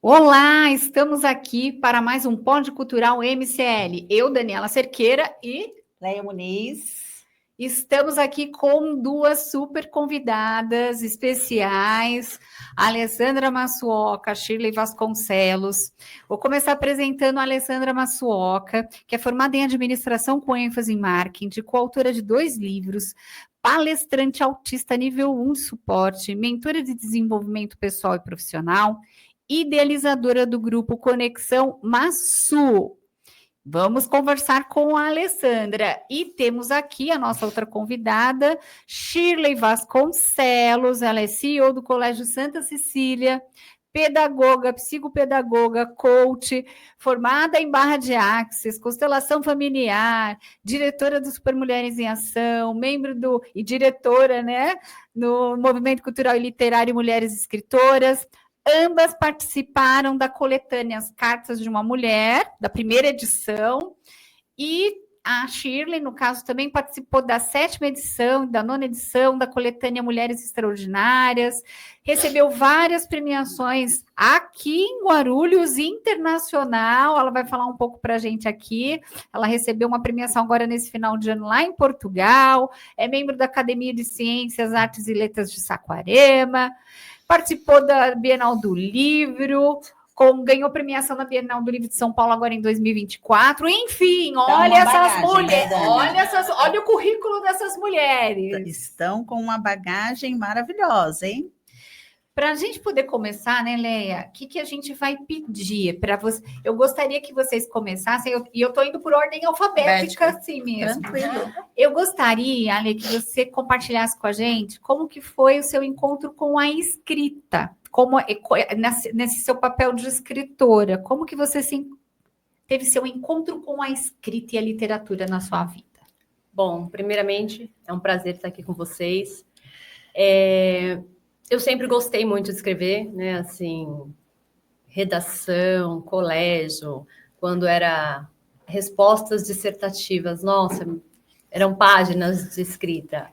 Olá, estamos aqui para mais um Pod Cultural MCL. Eu, Daniela Cerqueira e Leia Muniz. Estamos aqui com duas super convidadas especiais, a Alessandra Massuoca, a Shirley Vasconcelos. Vou começar apresentando a Alessandra Massuoca, que é formada em administração com ênfase em marketing, coautora de 2 livros, palestrante autista nível 1 de suporte, mentora de desenvolvimento pessoal e profissional, idealizadora do grupo Conexão Massu. Vamos conversar com a Alessandra. E temos aqui a nossa outra convidada, Shirley Vasconcelos. Ela é CEO do Colégio Santa Cecília, pedagoga, psicopedagoga, coach, formada em Barra de Axis, constelação familiar, diretora do Super Mulheres em Ação, membro e diretora, né, no Movimento Cultural e Literário Mulheres Escritoras. Ambas participaram da coletânea As Cartas de uma Mulher, da primeira edição, e a Shirley, no caso, também participou da 7ª edição, da 9ª edição da coletânea Mulheres Extraordinárias, recebeu várias premiações aqui em Guarulhos, internacional. Ela vai falar um pouco para a gente aqui. Ela recebeu uma premiação agora nesse final de ano lá em Portugal, é membro da Academia de Ciências, Artes e Letras de Saquarema, participou da Bienal do Livro, ganhou premiação na Bienal do Livro de São Paulo agora em 2024. Enfim, olha essas mulheres, olha o currículo dessas mulheres. Estão com uma bagagem maravilhosa, hein? Para a gente poder começar, né, Leia, o que a gente vai pedir para você? Eu gostaria que vocês começassem, e eu estou indo por ordem alfabética, assim mesmo. Tranquilo. Eu gostaria, Ale, que você compartilhasse com a gente como que foi o seu encontro com a escrita, nesse seu papel de escritora, como que você teve seu encontro com a escrita e a literatura na sua vida? Bom, primeiramente, é um prazer estar aqui com vocês. Eu sempre gostei muito de escrever, né? Assim, redação, colégio, quando era respostas dissertativas, nossa, eram páginas de escrita.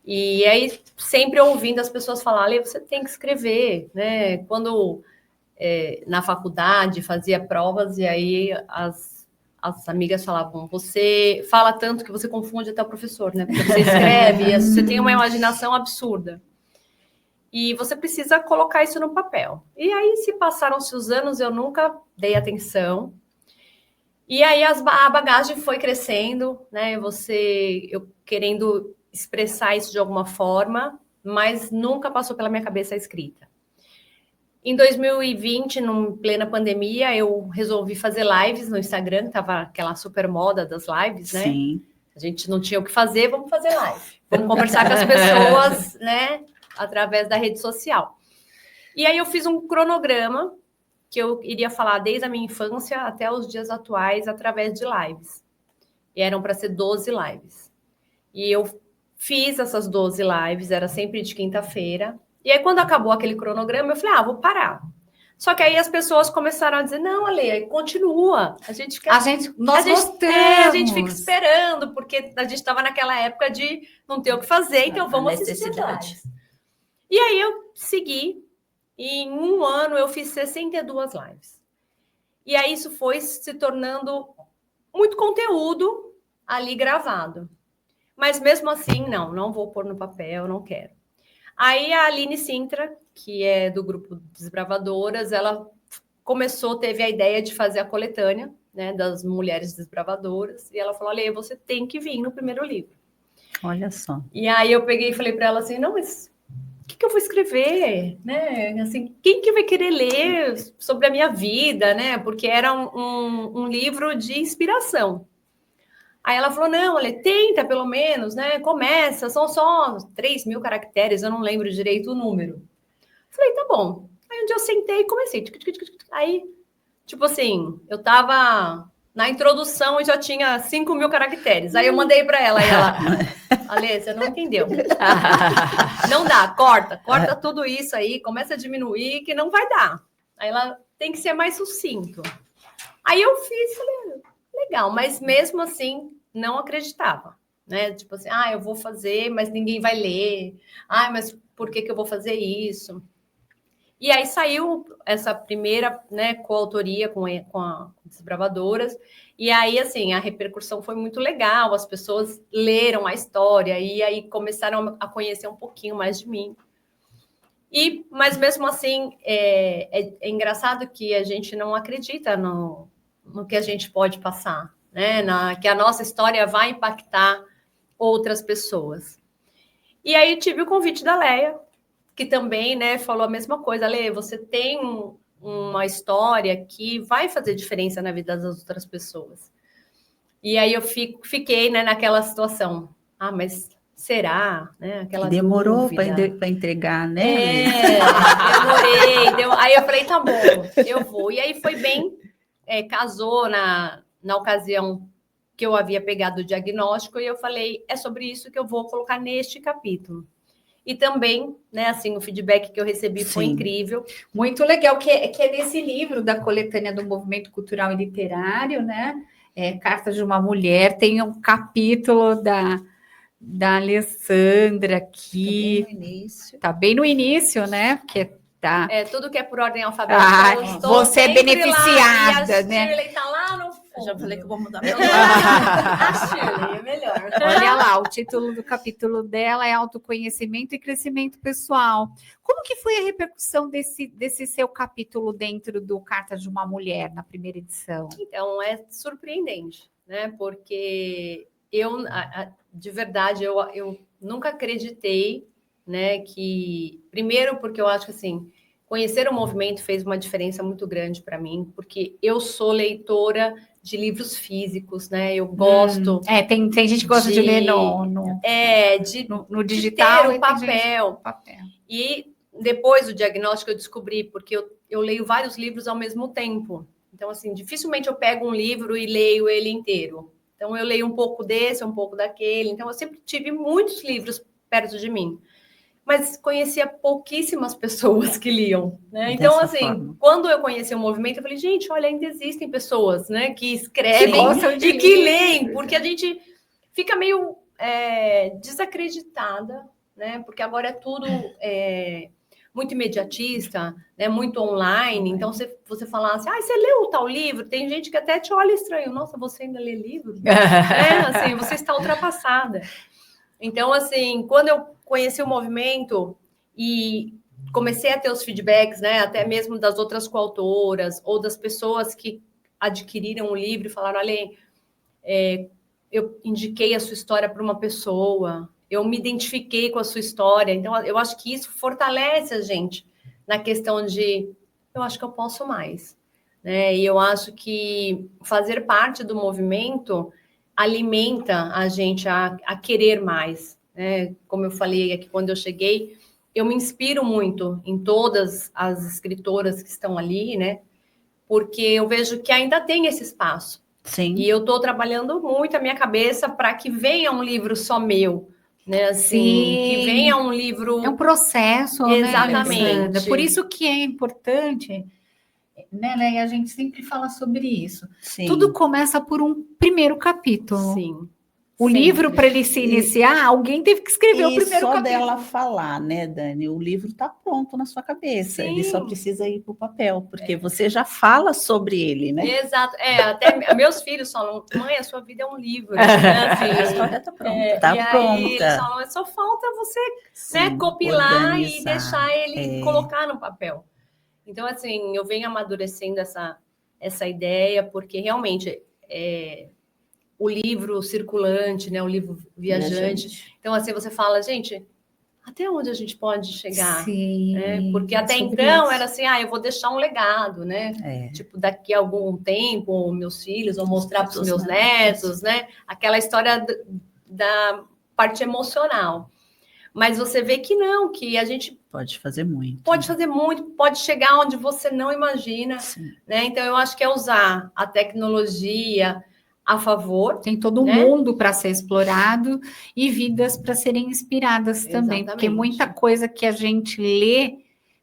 E aí, sempre ouvindo as pessoas falarem, você tem que escrever, né? Quando na faculdade fazia provas, e aí as amigas falavam, você fala tanto que você confunde até o professor, né? Porque você escreve, você tem uma imaginação absurda. E você precisa colocar isso no papel. E aí, se passaram-se os anos, eu nunca dei atenção. E aí, a bagagem foi crescendo, né? Eu querendo expressar isso de alguma forma, mas nunca passou pela minha cabeça a escrita. Em 2020, em plena pandemia, eu resolvi fazer lives no Instagram, que estava aquela super moda das lives, né? Sim. A gente não tinha o que fazer, vamos fazer live. Vamos conversar com as pessoas, né? Através da rede social. E aí eu fiz um cronograma que eu iria falar desde a minha infância até os dias atuais através de lives. E eram para ser 12 lives. E eu fiz essas 12 lives, era sempre de quinta-feira. E aí quando acabou aquele cronograma, eu falei, vou parar. Só que aí as pessoas começaram a dizer, não, Ale, continua. Nós gostamos. A gente fica esperando, porque a gente estava naquela época de não ter o que fazer, então vamos assistir lives. E aí eu segui, e em um ano eu fiz 62 lives. E aí isso foi se tornando muito conteúdo ali gravado. Mas mesmo assim, não vou pôr no papel, não quero. Aí a Aline Sintra, que é do grupo Desbravadoras, ela teve a ideia de fazer a coletânea, né, das mulheres desbravadoras, e ela falou, olha, você tem que vir no primeiro livro. Olha só. E aí eu peguei e falei para ela assim, não, mas o que eu vou escrever, né? Assim, quem que vai querer ler sobre a minha vida, né? Porque era um livro de inspiração. Aí ela falou, não, olha, tenta pelo menos, né? Começa, são só 3.000 caracteres, eu não lembro direito o número. Falei, tá bom. Aí um dia eu sentei e comecei. Aí, tipo assim, eu tava na introdução e já tinha 5.000 caracteres. Aí eu mandei para ela, e ela, Ale, você não entendeu. Não dá, corta tudo isso aí, começa a diminuir que não vai dar. Aí ela tem que ser mais sucinto. Aí eu fiz, falei, legal, mas mesmo assim não acreditava, né? Tipo assim, eu vou fazer, mas ninguém vai ler. Mas por que eu vou fazer isso? E aí saiu essa primeira, né, coautoria com as Desbravadoras, e aí, assim, a repercussão foi muito legal, as pessoas leram a história, e aí começaram a conhecer um pouquinho mais de mim. Mas mesmo assim, é engraçado que a gente não acredita no que a gente pode passar, né? Que a nossa história vai impactar outras pessoas. E aí tive o convite da Leia, que também, né, falou a mesma coisa. Leia, você tem uma história que vai fazer diferença na vida das outras pessoas. E aí eu fiquei, né, naquela situação. Ah, mas será? Né? Aquela demorou para entregar, né? Demorei. Aí eu falei, tá bom, eu vou. E aí foi bem, casou na ocasião que eu havia pegado o diagnóstico, e eu falei, é sobre isso que eu vou colocar neste capítulo. E também, né, assim, o feedback que eu recebi foi incrível. Muito legal, que é desse livro da coletânea do Movimento Cultural e Literário, né? Cartas de uma Mulher, tem um capítulo da Alessandra aqui. Tá bem no início, né? Porque tá. Tudo que é por ordem alfabética. Você é beneficiada, lá, né? A Shirley tá lá no fundo. Eu já falei que eu vou mudar meu nome. A Shirley é melhor. Olha lá, o título do capítulo dela é Autoconhecimento e Crescimento Pessoal. Como que foi a repercussão desse seu capítulo dentro do Cartas de uma Mulher, na primeira edição? Então, é surpreendente, né? Porque eu, de verdade, eu nunca acreditei, né, que... Primeiro, porque eu acho que, assim, conhecer o movimento fez uma diferença muito grande para mim, porque eu sou leitora de livros físicos, né? Eu gosto... Tem gente que gosta de ler no digital. De ter o papel. E depois do diagnóstico eu descobri, porque eu leio vários livros ao mesmo tempo. Então, assim, dificilmente eu pego um livro e leio ele inteiro. Então, eu leio um pouco desse, um pouco daquele. Então, eu sempre tive muitos livros perto de mim. Mas conhecia pouquíssimas pessoas que liam, né? Então, assim, quando eu conheci o movimento, eu falei, gente, olha, ainda existem pessoas, né, que escrevem e que leem, porque a gente fica meio desacreditada, né? Porque agora é tudo muito imediatista, né? Muito online. Então, você fala assim, você leu o tal livro? Tem gente que até te olha estranho. Nossa, você ainda lê livro? Assim, você está ultrapassada. Então, assim, quando eu conheci o movimento e comecei a ter os feedbacks, né, até mesmo das outras coautoras ou das pessoas que adquiriram o livro e falaram, olha, eu indiquei a sua história para uma pessoa, eu me identifiquei com a sua história. Então, eu acho que isso fortalece a gente na questão de, eu acho que eu posso mais, né? E eu acho que fazer parte do movimento alimenta a gente a querer mais, né? Como eu falei aqui quando eu cheguei, eu me inspiro muito em todas as escritoras que estão ali, né? Porque eu vejo que ainda tem esse espaço. Sim. E eu estou trabalhando muito a minha cabeça para que venha um livro só meu, né? Assim, que venha um livro... É um processo, exatamente. Né? Por isso que é importante, né, Leia? A gente sempre fala sobre isso. Sim. Tudo começa por um primeiro capítulo. Sim. O livro, para ele se iniciar, alguém teve que escrever o primeiro capítulo. E só dela falar, né, Dani? O livro está pronto na sua cabeça. Sim. Ele só precisa ir para o papel, porque você já fala sobre ele, né? Exato. Até meus filhos falam, mãe, a sua vida é um livro. Né? Assim, a história está pronta. Está pronta. Aí eles falam, só falta você compilar organizar, e deixar ele colocar no papel. Então, assim, eu venho amadurecendo essa ideia, porque realmente... o livro circulante, né? O livro viajante. Então, assim, você fala, gente, até onde a gente pode chegar? Sim, né? Porque até então era assim, eu vou deixar um legado, né? Tipo, daqui a algum tempo, meus filhos vão mostrar para os meus netos, né? Aquela história da parte emocional. Mas você vê que não, que a gente pode fazer muito. Pode chegar onde você não imagina, né? Então, eu acho que é usar a tecnologia a favor. Tem todo um mundo para ser explorado e vidas para serem inspiradas também, porque muita coisa que a gente lê,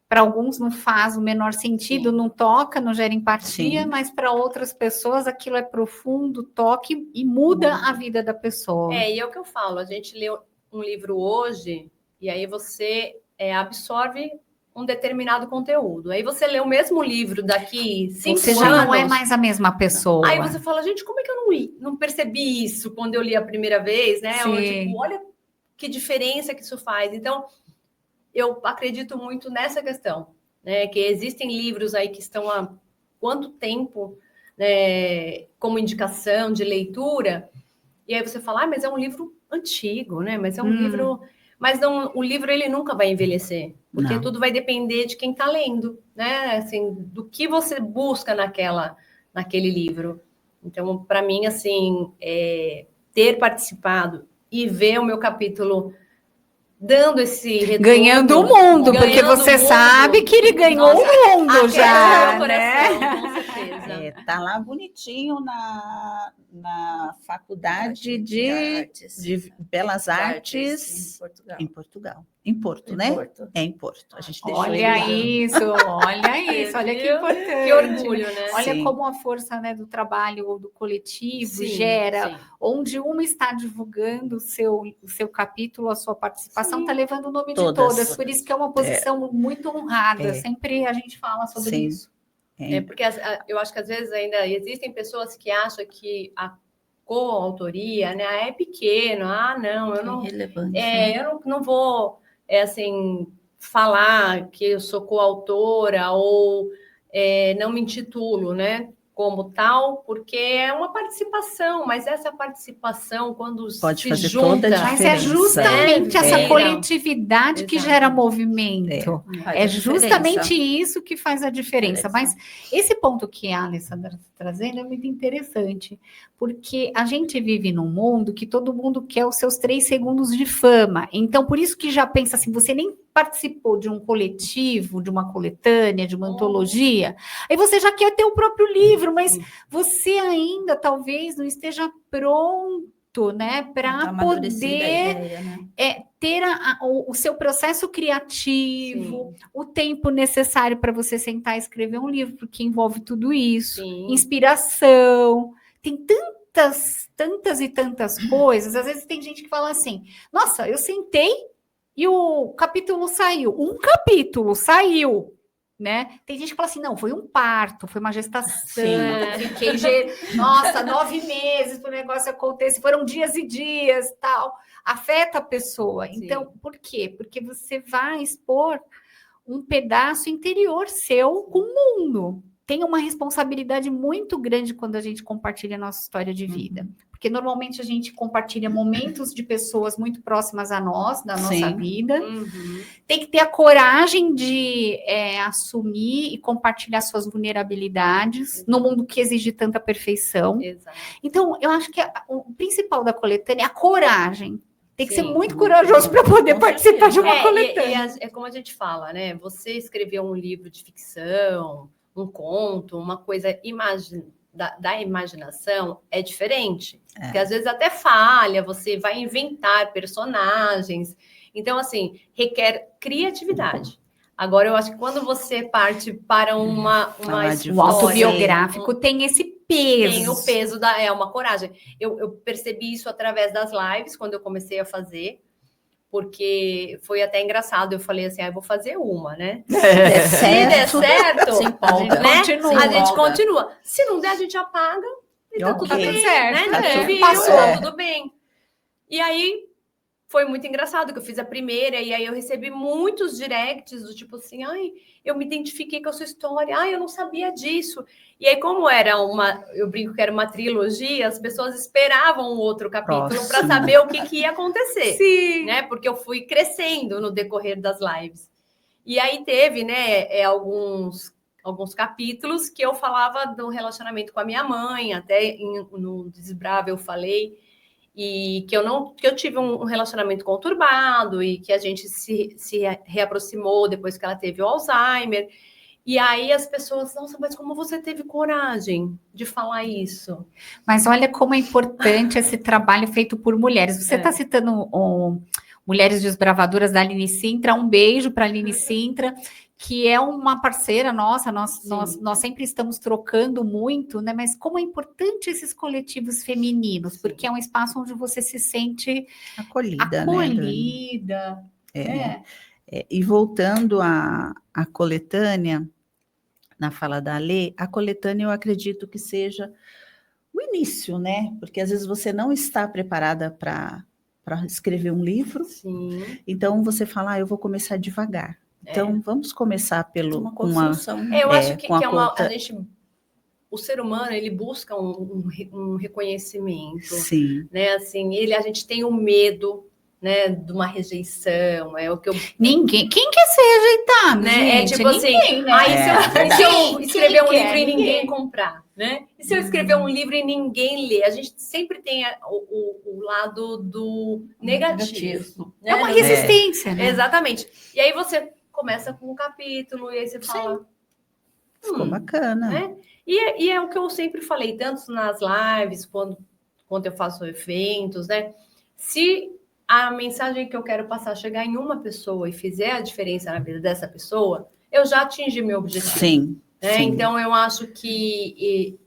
para alguns não faz o menor sentido, não toca, não gera empatia, mas para outras pessoas aquilo é profundo, toca e muda a vida da pessoa. E é o que eu falo, a gente lê um livro hoje e aí você absorve um determinado conteúdo. Aí você lê o mesmo livro daqui 5 Você anos. já não é mais a mesma pessoa. Aí você fala, gente, como é que eu não percebi isso quando eu li a primeira vez, né? Ou, tipo, olha que diferença que isso faz. Então, eu acredito muito nessa questão, né? Que existem livros aí que estão há quanto tempo, né, como indicação de leitura, e aí você fala, mas é um livro antigo, né? Mas é um livro... Mas não, o livro, ele nunca vai envelhecer, porque tudo vai depender de quem está lendo, né? Assim, do que você busca naquele livro. Então, para mim, assim, ter participado e ver o meu capítulo dando esse retorno, ganhando o mundo, porque você sabe que ele ganhou o mundo já, coração, né? com certeza. Tá lá bonitinho na Faculdade de Belas Artes em Portugal. Em Porto, né? Porto. É em Porto. A gente deixou Olha isso, olha que importante. Que orgulho, né? Olha Sim. como a força, né, do trabalho ou do coletivo gera, onde uma está divulgando o seu capítulo, a sua participação, está levando o nome de todas. Por isso que é uma posição muito honrada. Sempre a gente fala sobre isso. Porque eu acho que às vezes ainda existem pessoas que acham que a coautoria, né, é pequeno. Não, eu não... relevante. Eu não vou, assim, falar que eu sou coautora ou não me intitulo, né, como tal, porque é uma participação, mas essa participação, quando pode se fazer junta... toda a Mas diferença. é justamente essa coletividade que Exato. gera movimento. É justamente isso que faz a diferença. Mas esse ponto que a Alessandra está trazendo é muito interessante, porque a gente vive num mundo que todo mundo quer os seus 3 segundos de fama. Então, por isso que já pensa assim, você nem participou de um coletivo, de uma coletânea, de uma antologia, aí você já quer ter o próprio livro, mas você ainda talvez não esteja pronto, né, para poder ideia, né? ter o seu processo criativo, o tempo necessário para você sentar e escrever um livro, porque envolve tudo isso, inspiração, tem tantas e tantas coisas. Às vezes tem gente que fala assim, nossa, eu sentei e o capítulo saiu. Um capítulo saiu, né? Tem gente que fala assim, não, foi um parto, foi uma gestação, fiquei, nossa, 9 meses para o negócio acontecer, foram dias e dias, tal. Afeta a pessoa. Então, por quê? Porque você vai expor um pedaço interior seu com o mundo. Tem uma responsabilidade muito grande quando a gente compartilha a nossa história de vida. Porque normalmente a gente compartilha momentos de pessoas muito próximas a nós, da nossa vida. Tem que ter a coragem de assumir e compartilhar suas vulnerabilidades no mundo que exige tanta perfeição. Então, eu acho que o principal da coletânea é a coragem. Tem que ser muito corajoso para poder participar de uma coletânea. É como a gente fala, né? Você escreveu um livro de ficção, um conto, uma coisa da imaginação é diferente. Porque às vezes até falha, você vai inventar personagens. Então, assim, requer criatividade. Agora, eu acho que quando você parte para uma o autobiográfico tem esse peso. Tem o peso uma coragem. Eu percebi isso através das lives, quando eu comecei a fazer, porque foi até engraçado. Eu falei assim, eu vou fazer uma, né? Se der certo, a gente continua. Se não der, a gente apaga e tá tudo bem, certo, né? Passou. Tudo bem. E aí, foi muito engraçado que eu fiz a primeira e aí eu recebi muitos directs do tipo assim, eu me identifiquei com a sua história, eu não sabia disso. E aí, como era eu brinco que era uma trilogia, as pessoas esperavam um outro capítulo para saber o que ia acontecer. Sim. Né? Porque eu fui crescendo no decorrer das lives. E aí teve, né, alguns capítulos que eu falava do relacionamento com a minha mãe, até no Desbrava eu falei, e que eu tive um relacionamento conturbado e que a gente se reaproximou depois que ela teve o Alzheimer. E aí as pessoas, nossa, mas como você teve coragem de falar isso? Mas olha como é importante esse trabalho feito por mulheres. Você está citando Mulheres Desbravadoras da Aline Sintra, um beijo para a Aline Sintra, que é uma parceira nossa, nós sempre estamos trocando muito, né? Mas como é importante esses coletivos femininos, porque é um espaço onde você se sente acolhida. Né? E voltando à coletânea, na fala da Alê, a coletânea eu acredito que seja o início, né? Porque às vezes você não está preparada para escrever um livro, Sim. então você fala, eu vou começar devagar. Então, vamos começar pelo Uma construção. Eu acho que com a é uma, conta. o ser humano, ele busca um reconhecimento, Sim. né? Assim, a gente tem o medo, né, de uma rejeição, é o que eu... Ninguém, quem quer ser rejeitado, Né? gente? É tipo Ninguém, assim, né? aí se eu escrever um quem livro quer? e ninguém Ninguém. comprar, né? E se eu escrever um livro e ninguém lê? A gente sempre tem o lado do negativo. Né? É uma resistência, né? Exatamente. E aí você começa com um capítulo e aí você fala... Ficou bacana. Né? E é o que eu sempre falei, tanto nas lives, quando eu faço eventos, né? Se a mensagem que eu quero passar chegar em uma pessoa e fizer a diferença na vida dessa pessoa, eu já atingi meu objetivo. Sim, né? sim. Então, eu acho que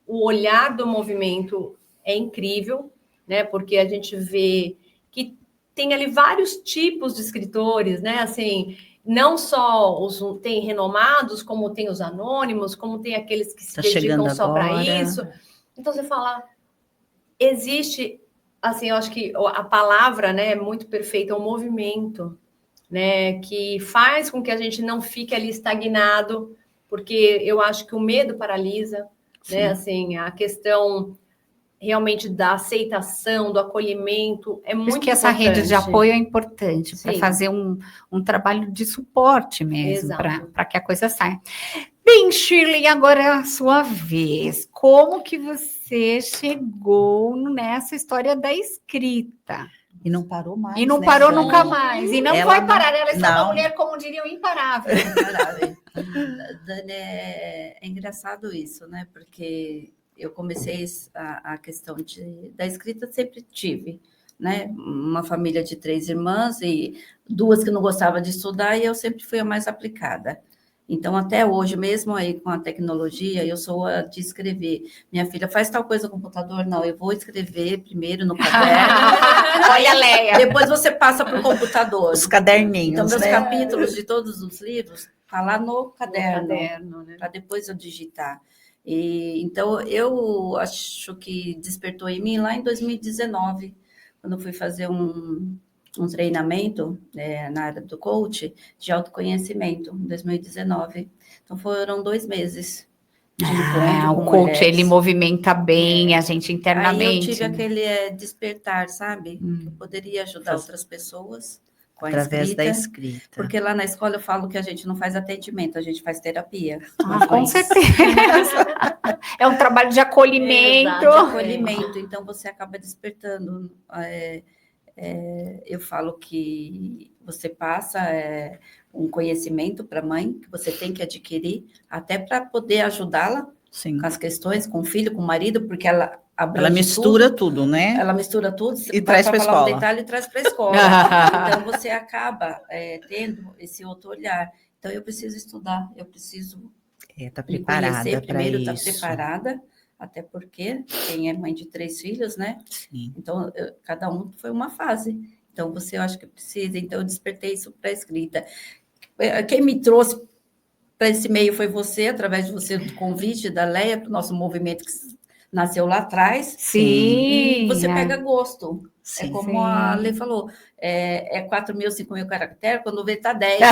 o olhar do movimento é incrível, né? Porque a gente vê que tem ali vários tipos de escritores, né? Assim, não só tem renomados, como tem os anônimos, como tem aqueles que se dedicam só para isso. Então, você fala, existe... Assim, eu acho que a palavra, né, é muito perfeita, é um movimento, né, que faz com que a gente não fique ali estagnado, porque eu acho que o medo paralisa, né, assim, a questão realmente da aceitação, do acolhimento, é muito importante. Por isso que essa rede de apoio é importante, para fazer um trabalho de suporte mesmo, para que a coisa saia. Bem, Shirley, agora é a sua vez. Como que você chegou nessa história da escrita? E não parou mais. E não parou nunca mais. E não vai parar. Ela é só uma mulher, como diriam, imparável. Imparável. Dani, é engraçado isso, né? Porque eu comecei a questão da escrita, sempre tive, né? Uma família de 3 irmãs e 2 que não gostavam de estudar, e eu sempre fui a mais aplicada. Então, até hoje, mesmo aí com a tecnologia, eu sou a de escrever. Minha filha faz tal coisa no computador? Não, eu vou escrever primeiro no caderno. Olha, Leia. Depois você passa para o computador. Os caderninhos, então, meus né? capítulos de todos os livros, tá lá no caderno, né? Para depois eu digitar. Então, eu acho que despertou em mim lá em 2019, quando eu fui fazer um treinamento na área do coach de autoconhecimento, em 2019. Então, foram 2 meses de encontro o com coach, mulheres. ele movimenta bem a gente internamente. Aí eu tive aquele despertar, sabe? Que eu poderia ajudar outras pessoas com a através da escrita. Porque lá na escola eu falo que a gente não faz atendimento, a gente faz terapia. Com certeza. É um trabalho de acolhimento. De acolhimento, então você acaba despertando... eu falo que você passa um conhecimento para a mãe, que você tem que adquirir, até para poder ajudá-la com as questões, com o filho, com o marido, porque ela mistura tudo, né? Ela mistura tudo e traz para a escola. Um detalhe e traz para a escola. Então, você acaba tendo esse outro olhar. Então, eu preciso estudar, eu preciso tá preparada para isso. Primeiro, estar preparada, até porque quem é mãe de 3 filhos, né? Sim. Então, cada um foi uma fase. Então, eu acho que precisa. Então, eu despertei isso para a escrita. Quem me trouxe para esse meio foi você, através de você, do convite da Leia, para o nosso movimento que nasceu lá atrás. Sim. E você pega gosto. Sim, como a Lê falou, 4 mil, 5 mil caracteres, quando vê, está 10 mil.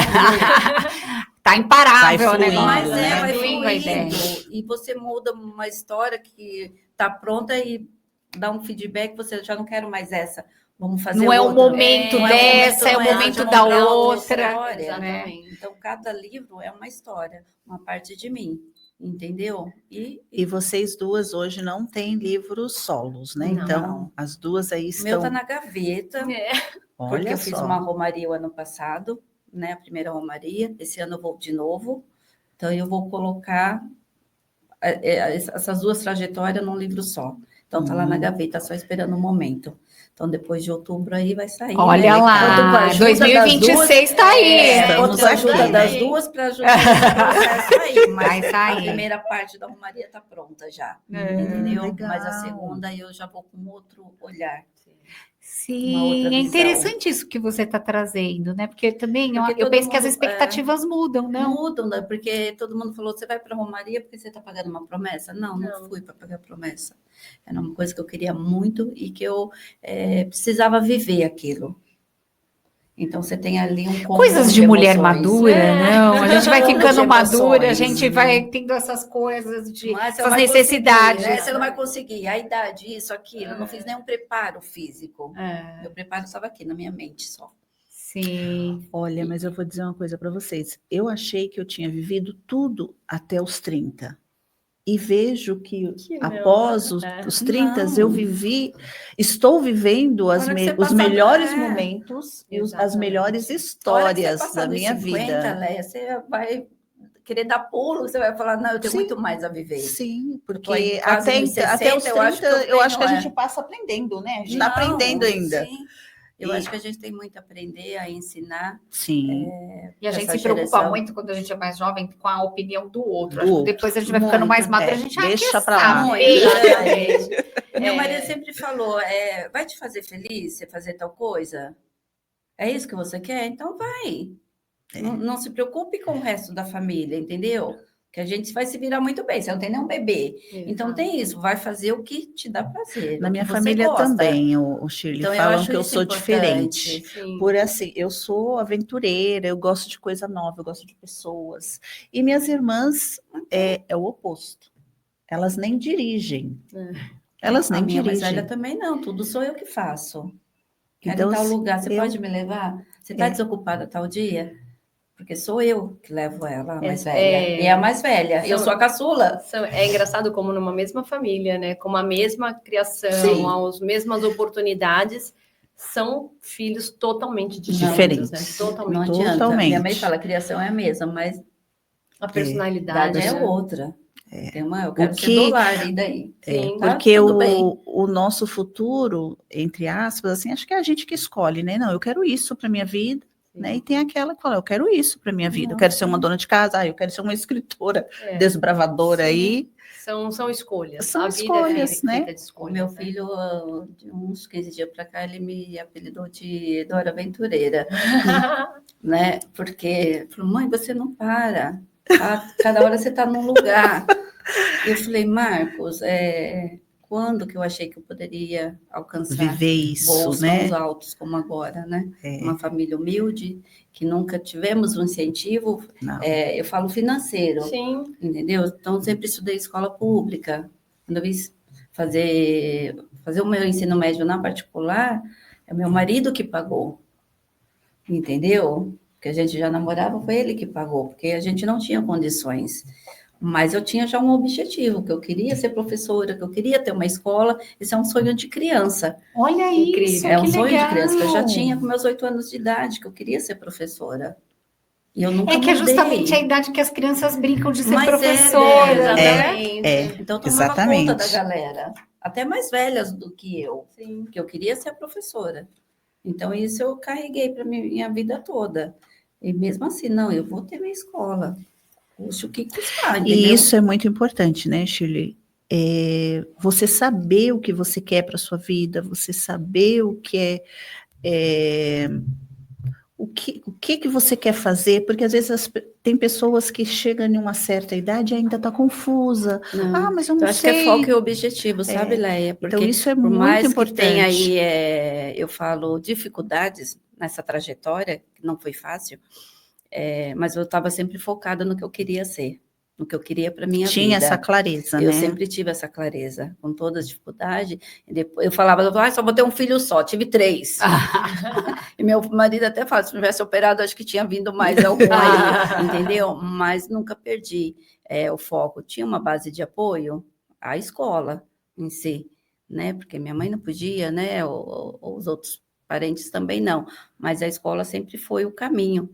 Tá imparável, né? Mas vai fluindo. E você muda uma história que está pronta e dá um feedback, você já não quero mais essa. Vamos fazer não é outra. o momento dessa, é o momento da outra. História, né? Então, cada livro é uma história, uma parte de mim, entendeu? E vocês duas hoje não têm livros solos, né? Não. Então, as duas aí estão... O meu está na gaveta, porque eu fiz uma romaria o ano passado, né? A primeira romaria. Esse ano eu vou de novo. Então, eu vou colocar essas 2 trajetórias num livro só. Então, tá lá na gaveta, só esperando o momento. Então, depois de outubro aí vai sair. Olha lá, 2026 está aí. Conto a ajuda das 2 para ajudar o processo aí. Mas vai sair. A primeira parte da romaria está pronta já. Entendeu? Legal. Mas a segunda eu já vou com outro olhar. Sim, outra é visão. interessante isso que você está trazendo, né? Porque também Porque eu todo penso que as mundo, expectativas mudam, não? mudam, né? Porque todo mundo falou, você vai para Romaria porque você está pagando uma promessa? Não Não. fui para pagar promessa. Era uma coisa que eu queria muito e que eu precisava viver aquilo. Então, você tem ali um combo Coisas de mulher emoções. madura, não? A gente vai Combo de ficando madura, a emoções. gente vai tendo essas coisas, de Mas você essas não vai necessidades. conseguir, né? Você não vai conseguir. A idade, isso, aquilo. Eu não fiz nenhum preparo físico. É, Meu preparo estava aqui, na minha mente só. sim. Olha, mas eu vou dizer uma coisa para vocês. Eu achei que eu tinha vivido tudo até os 30. E vejo que Que não, após né? os 30 Não. eu estou vivendo Na hora que você os passa- melhores momentos e as Exatamente. melhores A hora que você histórias passar da dos minha 50, vida. Léia, você vai querer dar pulo, você vai falar, não, eu tenho Sim. muito mais a viver. Sim, Eu tô aí porque quase até, nos 60, até os 30 eu eu acho que a tenho, gente passa aprendendo, né? A gente está Não, aprendendo ainda. Sim. Eu acho que a gente tem muito a aprender, a ensinar. Sim. E a gente Essa se preocupa geração. muito quando a gente é mais jovem com a opinião do outro. Do Acho que outro. depois a gente vai ficando Muito. mais madura, a gente Deixa quer pra lá. saber. Exatamente. Meu marido sempre falou, vai te fazer feliz você fazer tal coisa? É isso que você quer? Então vai. Não se preocupe com o resto da família, entendeu? Que a gente vai se virar muito bem. Você não tem nenhum bebê. Então tem isso, vai fazer o que te dá prazer. Na o minha que você família gosta. também, o Shirley, Então, eu falam acho que eu isso sou importante. diferente. Sim. Por assim, eu sou aventureira, eu gosto de coisa nova, eu gosto de pessoas. E minhas irmãs é o oposto. Elas nem dirigem. Elas A nem minha mais velha dirigem. também não, tudo sou eu que faço. Quero Então, ir em tal lugar, você eu- pode me levar? Você está desocupada tal dia? Porque sou eu que levo ela, a mais velha. E é a mais velha. Eu sou a caçula. É engraçado como numa mesma família, né? Com a mesma criação, Sim. as mesmas oportunidades, são filhos totalmente distintos, Diferentes. né? Não Totalmente. adianta. Totalmente. Minha mãe fala, a criação é a mesma, mas A a personalidade idade é né? outra. Tem eu quero ser que- do lar, e daí? Sim. Tá Porque tudo bem. o nosso futuro, entre aspas, assim, acho que é a gente que escolhe, né? Não, eu quero isso para minha vida, né? E tem aquela que fala, eu quero isso para minha vida, eu Não, quero ser sim. uma dona de casa, eu quero ser uma escritora É. desbravadora aí. São escolhas. São a vida escolhas, feita né? de O escolhas. meu né? filho, de uns 15 dias para cá, ele me apelidou de Dora Aventureira, né? Porque falou, mãe, você não para. Cada hora você está num lugar. Eu falei, Marcos, quando que eu achei que eu poderia alcançar Viver isso, voos né? tão altos como agora, né? É. Uma família humilde, que nunca tivemos um incentivo, Não. eu falo financeiro, Sim. entendeu? Então, sempre estudei escola pública. Quando eu vim fazer o meu ensino médio na particular, é meu marido que pagou, entendeu? Que a gente já namorava, foi ele que pagou, porque a gente não tinha condições. Mas eu tinha já um objetivo, que eu queria ser professora, que eu queria ter uma escola. Isso é um sonho de criança. Olha Incrível. isso, É um que sonho legal. de criança, que eu já tinha com meus 8 anos de idade, que eu queria ser professora. E eu nunca É que é mudei. justamente a idade que as crianças brincam de ser Mas professora, né? Exatamente. Então, eu tomava Exatamente. conta da galera, até mais velhas do que eu, Sim. porque eu queria ser a professora. Então, isso eu carreguei para minha vida toda. E mesmo assim, não, eu vou ter minha escola. Custe o que custar, entendeu? E isso é muito importante, né, Shirley? Você saber o que você quer para sua vida, você saber o que o que você quer fazer, porque às vezes tem pessoas que chegam em uma certa idade e ainda está confusa. Não, Mas eu não acho sei. que é foco e objetivo, sabe, Leia? Porque Então isso é por muito mais importante. que tenha aí, eu falo, dificuldades nessa trajetória, que não foi fácil, mas eu estava sempre focada no que eu queria ser, no que eu queria para minha vida. Tinha essa clareza, Eu né? sempre tive essa clareza, com toda a dificuldade. E depois, eu falava, só vou ter um filho só, tive 3. E meu marido até fala, se não tivesse operado, acho que tinha vindo mais algum aí, entendeu? Mas nunca perdi o foco. Tinha uma base de apoio, a escola em si, né? Porque minha mãe não podia, né? Ou os outros parentes também não. Mas a escola sempre foi o caminho,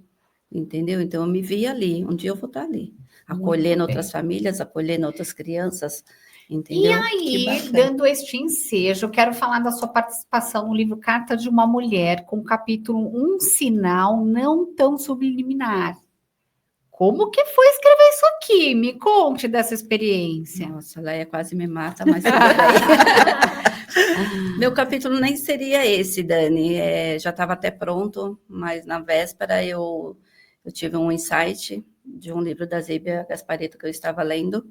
entendeu? Então, eu me via ali, um dia eu vou estar ali. Acolhendo outras famílias, acolhendo outras crianças, entendeu? E aí, dando este ensejo, eu quero falar da sua participação no livro Carta de uma Mulher, com o capítulo Um Sinal Não Tão Subliminar. Como que foi escrever isso aqui? Me conte dessa experiência. Nossa, a Leia quase me mata, mas tudo bem. Meu capítulo nem seria esse, Dani. Já estava até pronto, mas na véspera eu tive um insight de um livro da Zíbia Gasparetto que eu estava lendo.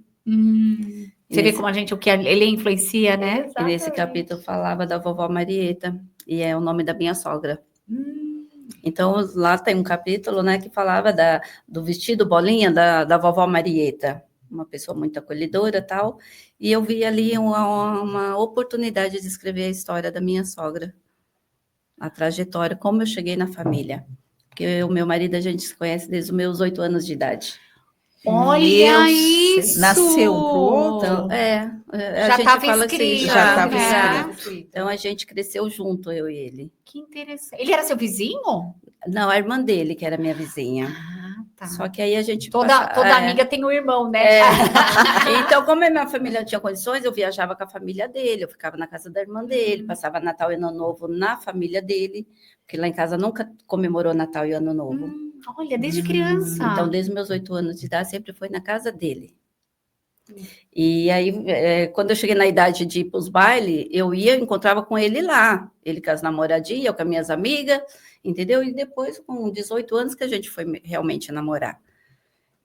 Você vê como o que ele influencia, né? E nesse capítulo falava da vovó Marieta, e é o nome da minha sogra. Então, lá tem um capítulo, né, que falava do vestido bolinha da vovó Marieta, uma pessoa muito acolhedora e tal, e eu vi ali uma oportunidade de escrever a história da minha sogra, a trajetória, como eu cheguei na família. Porque o meu marido, a gente se conhece desde os meus 8 anos de idade. Olha isso! Nasceu pro outro? Então, já a gente estava fala escrito. assim, já estava né? escrito. Então, a gente cresceu junto, eu e ele. Que interessante. Ele era seu vizinho? Não, a irmã dele, que era minha vizinha. Ah, tá. Só que aí a gente... Toda amiga tem um irmão, né? Então, como a minha família não tinha condições, eu viajava com a família dele, eu ficava na casa da irmã dele, passava Natal e Ano Novo na família dele, porque lá em casa nunca comemorou Natal e Ano Novo. Olha, desde criança. Então, desde meus 8 anos de idade, sempre foi na casa dele. E aí, quando eu cheguei na idade de ir para os bailes, eu encontrava com ele lá. Ele com as namoradinhas, eu com as minhas amigas, entendeu? E depois, com 18 anos, que a gente foi realmente namorar.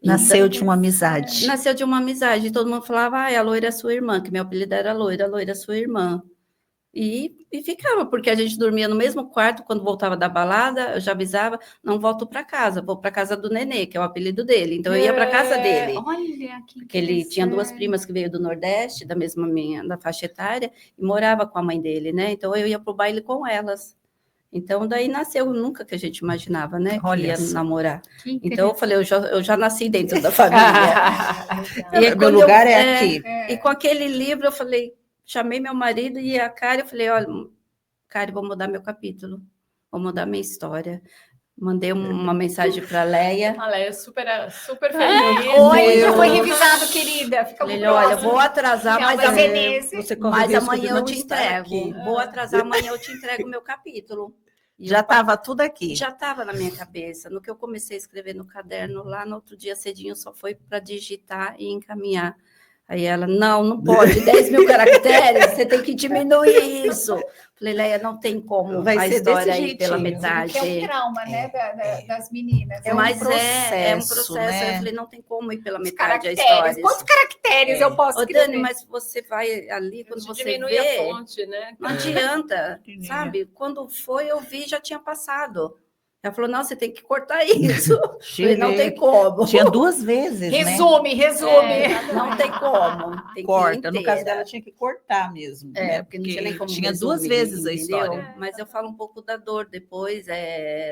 Nasceu de uma amizade. Nasceu de uma amizade. Todo mundo falava, a loira é sua irmã, que meu apelido era loira, a loira é sua irmã. E ficava, porque a gente dormia no mesmo quarto, quando voltava da balada, eu já avisava, não volto para casa, vou para casa do Nenê, que é o apelido dele. Então, eu ia para casa dele. Olha, que porque ele tinha 2 primas que veio do Nordeste, da mesma minha, da faixa etária, e morava com a mãe dele, né? Então, eu ia para o baile com elas. Então, daí nasceu, nunca que a gente imaginava, né? Que ia namorar. Então, eu falei, eu já nasci dentro da família. E meu lugar é aqui. E com aquele livro, eu falei, chamei meu marido e a Kari, eu falei, olha, Kari, vou mudar meu capítulo, vou mudar minha história. Mandei uma mensagem para a Leia. A Leia super feliz. Oi, já foi revisado, querida. Fica falei, olha, vou atrasar, mas amanhã eu te entrego. Vou atrasar, amanhã eu te entrego o meu capítulo. E já estava tudo aqui. Já estava na minha cabeça. No que eu comecei a escrever no caderno, lá no outro dia cedinho, só foi para digitar e encaminhar. Aí ela, não pode, 10 mil caracteres, você tem que diminuir isso. Falei, Leia, não tem como vai a ser história desse aí pela metade. Que é um trauma, né, das meninas. Mas é um processo. Né? Eu falei, não tem como ir pela metade a história. Quantos caracteres eu posso escrever? Dani, mas você vai ali, quando você diminui vê... a fonte, né? Não adianta, sabe? Quando foi, eu vi, já tinha passado. Ela falou, não, você tem que cortar isso. Falei, não tem como. Tinha 2 vezes, resume. Não tem como. Tem corta. No caso dela, tinha que cortar mesmo. Né? Porque não tinha nem como tinha resumir, 2 vezes a história. Mas eu falo um pouco da dor depois,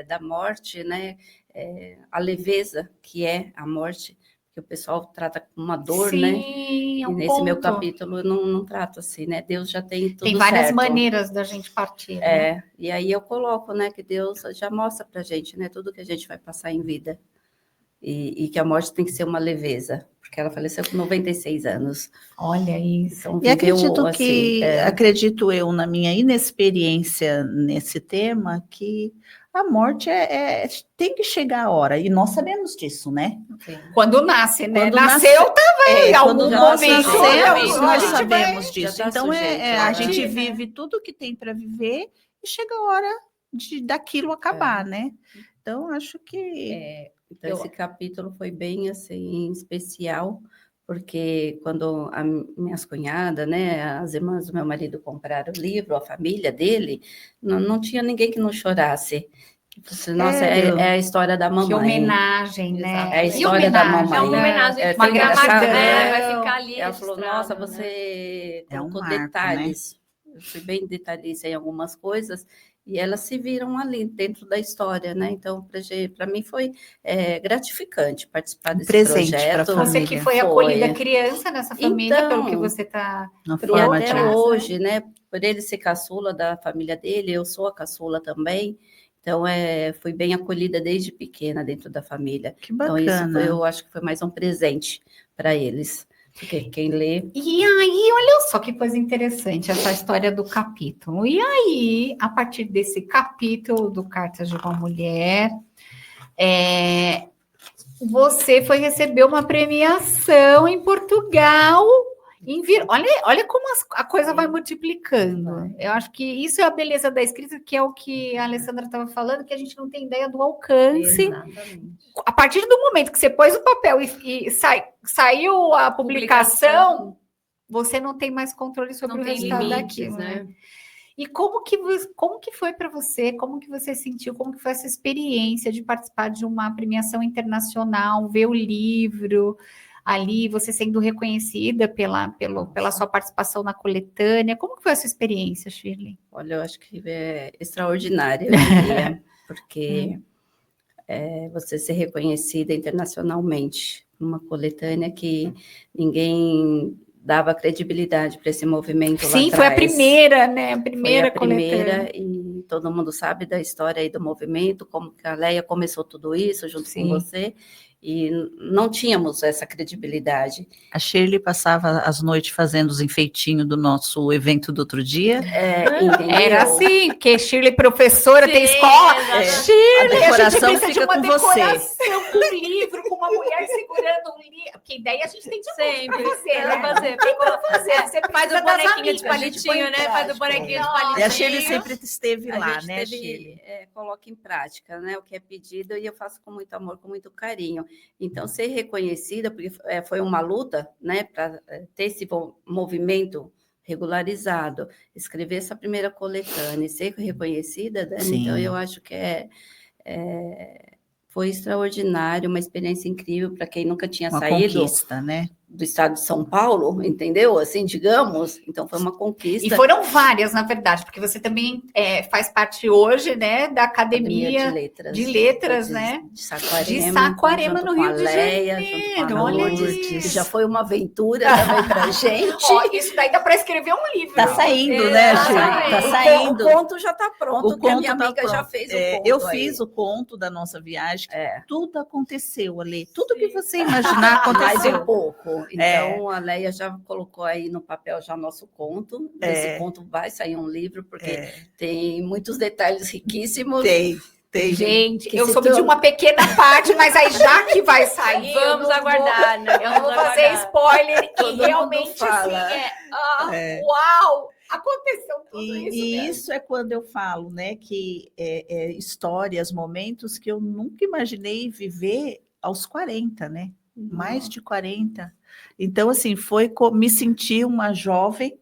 da morte, né? A leveza que é a morte, que o pessoal trata com uma dor, né? Sim, e nesse meu capítulo eu não trato assim, né? Deus já tem tudo certo. Tem várias maneiras da gente partir. Né? E aí eu coloco, né, que Deus já mostra pra gente, né, tudo que a gente vai passar em vida. E que a morte tem que ser uma leveza, porque ela faleceu com 96 anos. Olha isso. Então, e acredito eu, na minha inexperiência nesse tema, que a morte tem que chegar a hora, e nós sabemos disso, né? Quando nasce, né? Quando nasceu, estava em algum momento. Nós sabemos disso. Então, a gente vive tudo que tem para viver e chega a hora daquilo acabar, né? Então, acho que... Então, esse capítulo foi bem, assim, especial, porque quando minhas cunhadas, né, as irmãs do meu marido compraram o livro, a família dele, não tinha ninguém que não chorasse. Nossa, é a história da mamãe. Que homenagem, né? É a história da mamãe. É uma homenagem, uma gravadão. Vai ficar ali. Ela falou, nossa, você colocou detalhes. Né? Eu fui bem detalhista em algumas coisas, e elas se viram ali dentro da história, né? Então, para mim foi gratificante participar desse projeto. Você que foi acolhida criança nessa família, então, pelo que você está... E até hoje, né? Por ele ser caçula da família dele, eu sou a caçula também. Então, fui bem acolhida desde pequena dentro da família. Que bacana. Então, eu acho que foi mais um presente para eles. Porque quem lê... E aí, olha só que coisa interessante essa história do capítulo. E aí, a partir desse capítulo do Cartas de uma Mulher, você foi receber uma premiação em Portugal Olha como a coisa vai multiplicando. Eu acho que isso é a beleza da escrita, que é o que a Alessandra estava falando, que a gente não tem ideia do alcance. Exatamente. A partir do momento que você pôs o papel e saiu a publicação, você não tem mais controle sobre Não o tem resultado limites, daquilo, né? E como que foi para você? Como que você sentiu? Como que foi essa experiência de participar de uma premiação internacional, ver o livro ali, você sendo reconhecida pela sua participação na coletânea? Como que foi essa experiência, Shirley? Olha, eu acho que é extraordinária, eu diria, porque você ser reconhecida internacionalmente numa coletânea que ninguém dava credibilidade para esse movimento lá atrás. Sim, foi a primeira, né? A Foi coletânea. a primeira, e todo mundo sabe da história aí do movimento, como que a Leia começou tudo isso junto com você, e não tínhamos essa credibilidade. A Shirley passava as noites fazendo os enfeitinhos do nosso evento do outro dia. Entendeu? Era assim, porque Shirley professora, tem escola. Shirley, A decoração gente precisa fica de uma com você. decoração com um livro, com uma mulher segurando um livro. Porque ideia a gente tem de Sempre. pra fazer, né? Fazer. Tem pra fazer. Você Faz precisa o das bonequinho de amigas, a gente põe palitinho, em né? Faz o bonequinho de palitinho. E a Shirley sempre esteve A lá, gente né, Shirley? coloca em prática, né, o que é pedido, e eu faço com muito amor, com muito carinho. Então, ser reconhecida, porque foi uma luta, né, para ter esse movimento regularizado, escrever essa primeira coletânea e ser reconhecida, Dani, Sim. então eu acho que foi extraordinário, uma experiência incrível para quem nunca tinha Uma saído conquista, né? do estado de São Paulo, entendeu? Assim, digamos. Então, foi uma conquista. E foram várias, na verdade, porque você também faz parte hoje, né, da Academia de Letras, né? De Saquarema. De Saquarema, no Rio de Janeiro. Junto com a Olha Lourdes, que já foi uma aventura também pra gente. Ó, isso daí dá para escrever um livro. Tá saindo, né, Shirley? Tá saindo. O conto já tá pronto, O que a conto minha tá amiga já pronto. fez o conto. Eu aí. fiz o conto da nossa viagem. Tudo aconteceu ali. Sim. Tudo que você imaginar Mais aconteceu. um pouco. Então, a Leia já colocou aí no papel já nosso conto. Esse conto vai sair um livro, porque tem muitos detalhes riquíssimos. Tem. Gente, eu soube de uma pequena parte, mas aí já que vai sair, Vamos aguardar, né? Eu não vou fazer spoiler, Todo e mundo realmente fala. assim, uau! Aconteceu tudo isso. E mesmo. isso é quando eu falo, né, que histórias, momentos que eu nunca imaginei viver aos 40, né? Mais de 40. Então, assim, me senti uma jovem,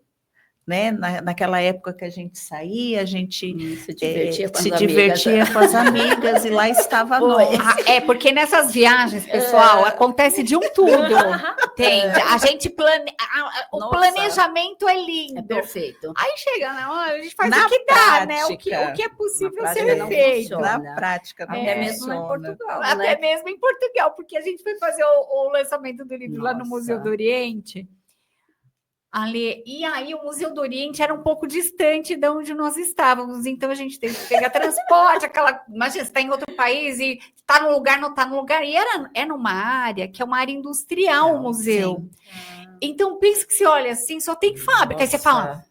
né? Naquela época que a gente saía, a gente Se divertia com as se amigas. divertia com as amigas, e lá estava nós. Porque nessas viagens, pessoal, acontece de um tudo. Entende? A gente o Nossa. planejamento é lindo. É perfeito. Aí chega na hora, a gente faz Na o que dá, né? O prática. que é possível Na ser prática não feito. funciona. Na prática, não Até mesmo em funciona. Portugal, Até né? mesmo em Portugal, porque a gente foi fazer o lançamento do livro lá no Nossa. Museu do Oriente. E aí o Museu do Oriente era um pouco distante de onde nós estávamos, então a gente teve que pegar transporte, imagina, você está em outro país e está no lugar, não está no lugar, e é numa área que é uma área industrial, o museu. Então, pensa que você olha assim, só tem fábrica, aí você fala,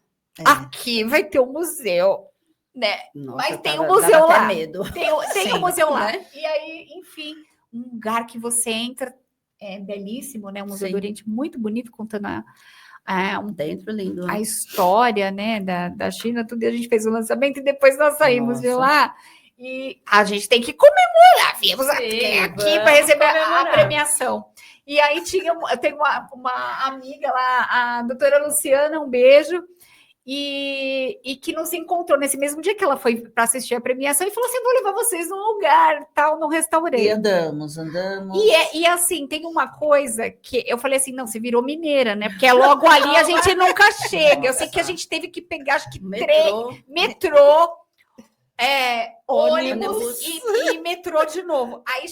aqui vai ter um museu, né? Nossa, Mas tem dava um museu até lá. medo. Tem um museu lá. Né? E aí, enfim, um lugar que você entra, é belíssimo, né? O Museu Sim. do Oriente, muito bonito, contando Dentro lindo. Né? a história, né, da China, tudo, e a gente fez o lançamento e depois nós saímos de lá. E a gente tem que comemorar, viemos aqui para receber a premiação. E aí eu tenho uma amiga lá, a doutora Luciana, um beijo, e que nos encontrou nesse mesmo dia que ela foi para assistir a premiação e falou assim: vou levar vocês num lugar, tal, num restaurante. E andamos. E assim, tem uma coisa que eu falei assim: não, você virou mineira, né? Porque é logo ali, a gente nunca chega. Eu sei que a gente teve que pegar, acho que metrô, ônibus e metrô de novo. Aí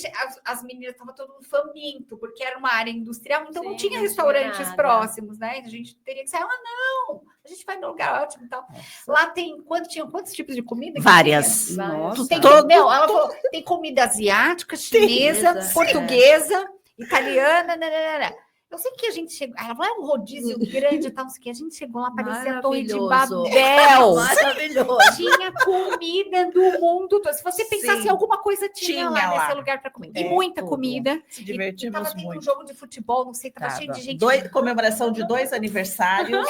as meninas estavam todo mundo faminto, porque era uma área industrial, então não tinha restaurantes próximos, né? A gente teria que sair, não, a gente vai num lugar ótimo e tal. Lá tinha quantos tipos de comida? Várias. Nossa. Ela falou, tem comida asiática, chinesa, portuguesa, italiana, Eu sei que a gente chegou, ela vai um rodízio grande e tal, não sei o que, a gente chegou lá, parecia a Torre de Maravilhoso. Babel. Maravilhoso. Tinha comida do mundo todo. Se você pensasse Sim. em alguma coisa, tinha lá Tinha nesse lá. lugar para comer. E É, muita tudo. comida. Se E divertimos tava tendo um muito. jogo de futebol, não sei, tava cheio de gente. Comemoração de 2 aniversários.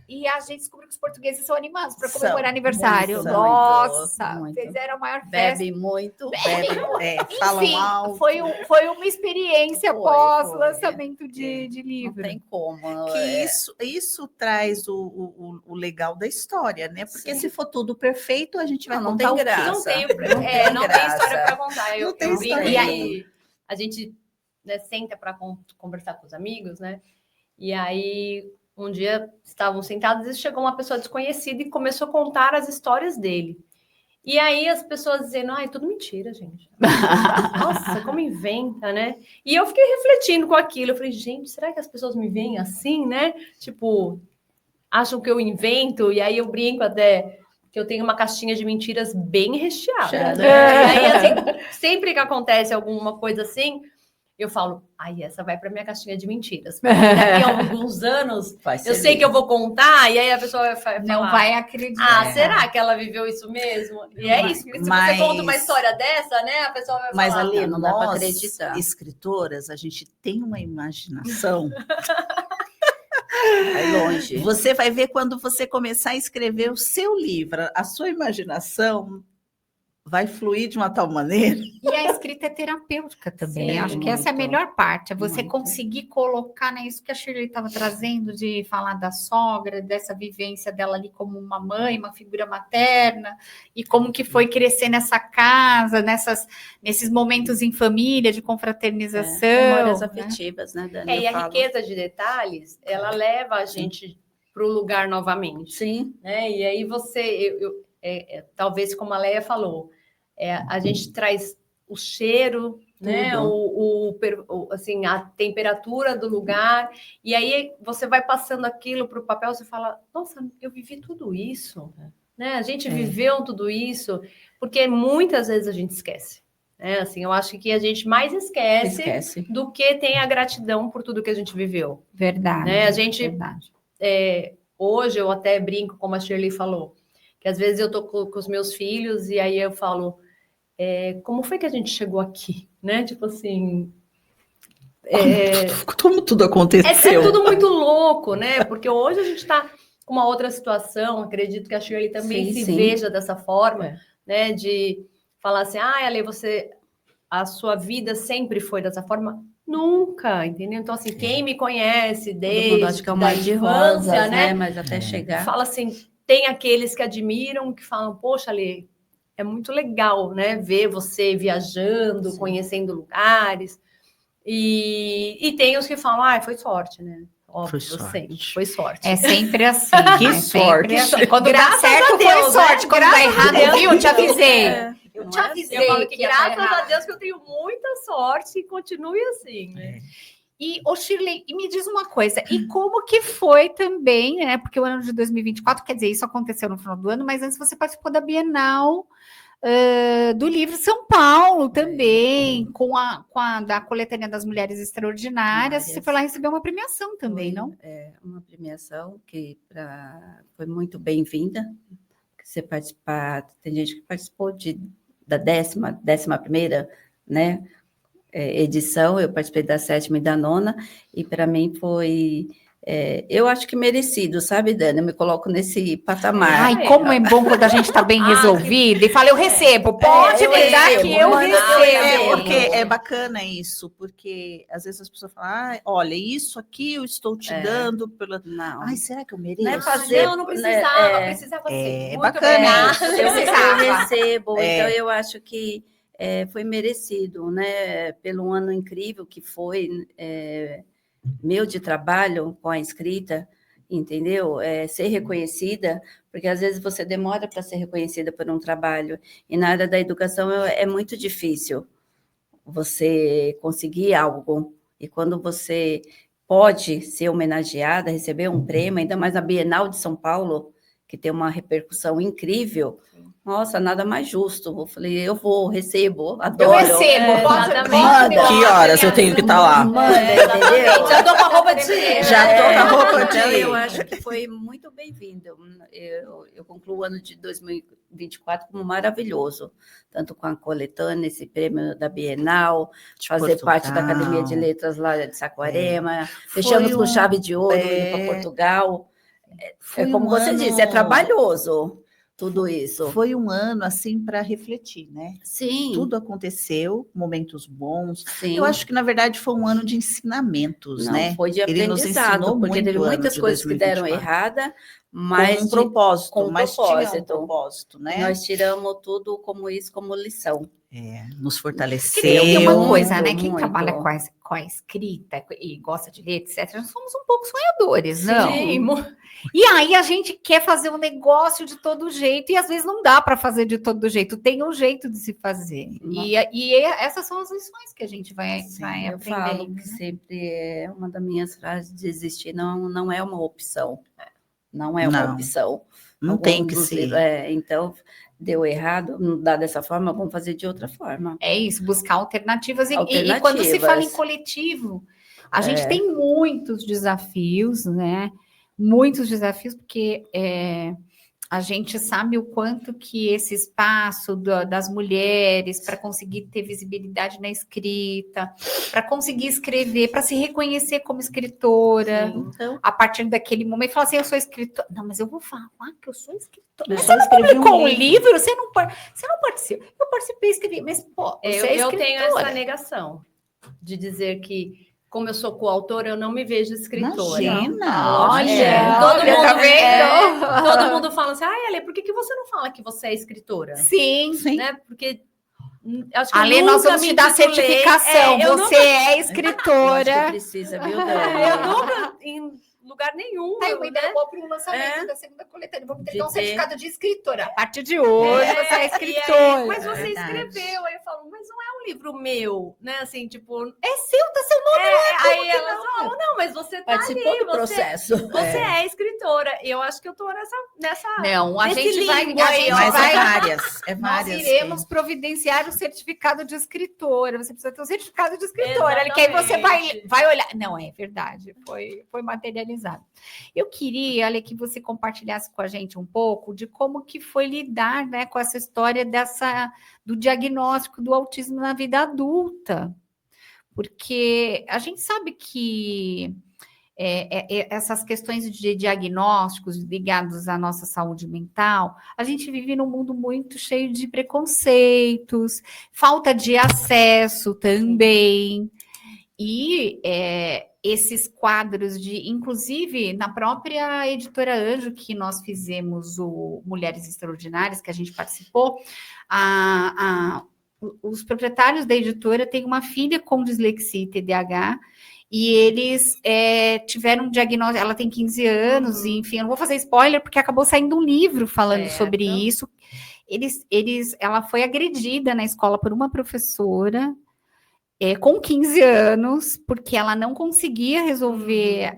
E a gente descobriu que os portugueses são animados para comemorar São, aniversário. muito, Nossa, muito. fizeram a maior festa. Bebe muito. Falam Enfim, alto. foi uma experiência Foi, pós-lançamento de Não livro. tem como. Que isso traz o legal da história, né? Porque Sim. se for tudo perfeito, a gente vai Não contar tem o quê? graça. Não tem, Não tem história graça. para contar. Não tem brinco história. e aí a gente, né, senta para conversar com os amigos, né? E aí um dia estavam sentados e chegou uma pessoa desconhecida e começou a contar as histórias dele. E aí as pessoas dizendo, ai, tudo mentira, gente. Nossa, como inventa, né? E eu fiquei refletindo com aquilo. Eu falei, gente, será que as pessoas me veem assim, né? Tipo, acham que eu invento? E aí eu brinco até que eu tenho uma caixinha de mentiras bem recheada, né? E aí, assim, sempre que acontece alguma coisa assim, eu falo, ai, essa vai para minha caixinha de mentiras. Porque daqui a alguns anos, eu sei que eu vou contar, e aí a pessoa vai falar, Não vai acreditar. ah, será que ela viveu isso mesmo? E é isso, porque se você conta uma história dessa, né, a pessoa vai Mas falar... ali, não dá pra nós, acreditar. escritoras, a gente tem uma imaginação. Vai longe. Você vai ver quando você começar a escrever o seu livro, a sua imaginação vai fluir de uma tal maneira. E a escrita é terapêutica também. Sim, Acho que essa é a muito. melhor parte, é você Muito. conseguir colocar, né, isso que a Shirley estava trazendo, de falar da sogra, dessa vivência dela ali como uma mãe, uma figura materna, e como que foi crescer nessa casa, nesses momentos em família, de confraternização. Memórias né? afetivas, né, Dani? É, e Eu a falo. riqueza de detalhes, ela leva a gente para o lugar novamente. Sim, Né? E aí você, talvez como a Leia falou, a gente traz o cheiro, né? Assim, a temperatura do lugar, e aí você vai passando aquilo para o papel, você fala, nossa, eu vivi tudo isso, né? A gente viveu tudo isso, porque muitas vezes a gente esquece. Né? Assim, eu acho que a gente mais esquece do que tem a gratidão por tudo que a gente viveu. Verdade. Né? A gente, verdade. Hoje eu até brinco, como a Shirley falou, que às vezes eu tô com os meus filhos e aí eu falo, como foi que a gente chegou aqui? Né? Tipo assim... Como tudo aconteceu. É tudo muito louco, né? Porque hoje a gente está com uma outra situação, acredito que a Shirley também se veja dessa forma, né? De falar assim, Ale, a sua vida sempre foi dessa forma? Nunca, entendeu? Então, assim, quem me conhece desde acho que é um mar de infância, rosas, né? Mas até chegar... Fala assim, tem aqueles que admiram, que falam, poxa, Ale, é muito legal, né? Ver você viajando, conhecendo lugares. E tem os que falam, foi sorte, né? Óbvio, foi sorte. É sempre assim. Que sorte. Assim. Quando Graças dá certo, a Deus, foi sorte. né? Quando dá errado, viu? Eu te avisei. Eu te avisei. Eu falo que graças a Deus que eu tenho muita sorte e continue assim, né? E, Shirley, me diz uma coisa, e como que foi também, né? Porque o ano de 2024, quer dizer, isso aconteceu no final do ano, mas antes você participou da Bienal do Livro São Paulo também, com a da Coletânea das Mulheres Extraordinárias. Você foi lá receber uma premiação também, não? Uma premiação que foi muito bem-vinda. Você participar, tem gente que participou da 11ª, né? Edição, eu participei da 7ª e da 9ª, e para mim foi, eu acho que merecido, sabe, Dani? Eu me coloco nesse patamar. Ai, como é bom quando a gente está bem resolvido e fala, eu recebo, pode me dar que eu recebo. Porque é bacana isso, porque às vezes as pessoas falam, olha, isso aqui eu estou te dando pela... Não. Ai, será que eu mereço? Não é fazer... Não precisava, precisava sim. É Muito bacana obrigada. Eu recebo, então eu acho que foi merecido, né? Pelo ano incrível que foi meu de trabalho com a escrita, entendeu? Ser reconhecida, porque às vezes você demora para ser reconhecida por um trabalho, e na área da educação é muito difícil você conseguir algo, e quando você pode ser homenageada, receber um prêmio, ainda mais na Bienal de São Paulo, que tem uma repercussão incrível, Nossa, nada mais justo. Eu falei, eu vou, recebo, adoro. Eu recebo, pode exatamente. manda. Que horas eu tenho que estar lá? Entendeu? Já dou com a roupa de dinheiro. Já tô com a roupa Então, de... eu acho que foi muito bem-vindo. Eu concluo o ano de 2024 como maravilhoso, tanto com a coletânea, esse prêmio da Bienal, fazer Portugal. parte da Academia de Letras lá de Saquarema, fechamos com chave de ouro, indo para Portugal. Foi Como um você ano- disse, é trabalhoso tudo isso. Foi um ano, assim, para refletir, né? Sim, Tudo aconteceu, momentos bons. sim. Eu acho que, na verdade, foi um ano de ensinamentos, Não, né? foi de Ele nos aprendizado, ensinou porque muito teve o ano muitas de coisas que deram 2024. errada, mas Com um propósito, com um mas tinha um propósito. propósito, né? nós tiramos tudo como isso, como lição. Nos Porque fortaleceu. tem uma Muito, coisa, né? Quem muito. trabalha com a escrita e gosta de ler, etc., nós somos um pouco sonhadores, não? Sim, E aí a gente quer fazer um negócio de todo jeito, e às vezes não dá para fazer de todo jeito, tem um jeito de se fazer. E essas são as lições que a gente vai Eu aprendendo. falo que né? sempre é uma das minhas frases: desistir não é uma opção. Não é uma Não. opção. Não Algum tem que dos ser. livros- então, deu errado, não dá dessa forma, vamos fazer de outra forma. É isso, buscar alternativas. E quando se Alternativas. fala em coletivo, a gente tem muitos desafios, né? Muitos desafios, porque a gente sabe o quanto que esse espaço das mulheres para conseguir ter visibilidade na escrita, para conseguir escrever, para se reconhecer como escritora, Então, a partir daquele momento, falar assim, eu sou escritora. Não, mas eu vou falar que eu sou escritora. Eu Mas só você não escrevi publicou um livro. livro? Você não participou. Eu participei, escrevi, mas, pô, você é eu escritora. tenho essa negação de dizer que, como eu sou coautora, eu não me vejo escritora. Imagina! Olha, todo olha, mundo, tá vendo? todo mundo fala assim, ai, Ale, por que você não fala que você é escritora? Sim. Sim. Né? Porque acho que eu Ale, nós nunca vamos me te dar intitulei- certificação. eu Você é eu acho que escritora. precisa, viu, Eu Dani? nunca, em lugar nenhum, Aí, uma né? ideia boa para o lançamento É. da segunda coletânea. Vamos De ter um ter. certificado de escritora. A partir de hoje, você é E escritora. aí, mas você Verdade. escreveu, aí eu falo, mas não é um livro meu, né? Assim, tipo, É seu, tá seu nome. aí elas falam, não, mas você tá Participou ali, do processo. você é escritora. E eu acho que eu tô nessa Não, a nesse gente vai. limbo A aí, gente ó. Mas vai é várias. Nós várias iremos que- providenciar o certificado de escritora. Você precisa ter um certificado de escritora. Que aí você Exatamente. vai olhar. Não, é verdade. Foi materializado. Eu queria, Ale, que você compartilhasse com a gente um pouco de como que foi lidar, né, com essa história do diagnóstico do autismo na vida adulta. Porque a gente sabe que essas questões de diagnósticos ligados à nossa saúde mental, a gente vive num mundo muito cheio de preconceitos, falta de acesso também, e esses quadros inclusive, na própria Editora Anjo, que nós fizemos o Mulheres Extraordinárias, que a gente participou, os proprietários da editora têm uma filha com dislexia e TDAH, e eles tiveram um diagnóstico, ela tem 15 anos, e, enfim, eu não vou fazer spoiler, porque acabou saindo um livro falando Certo. sobre isso. Ela foi agredida na escola por uma professora, com 15 anos, porque ela não conseguia resolver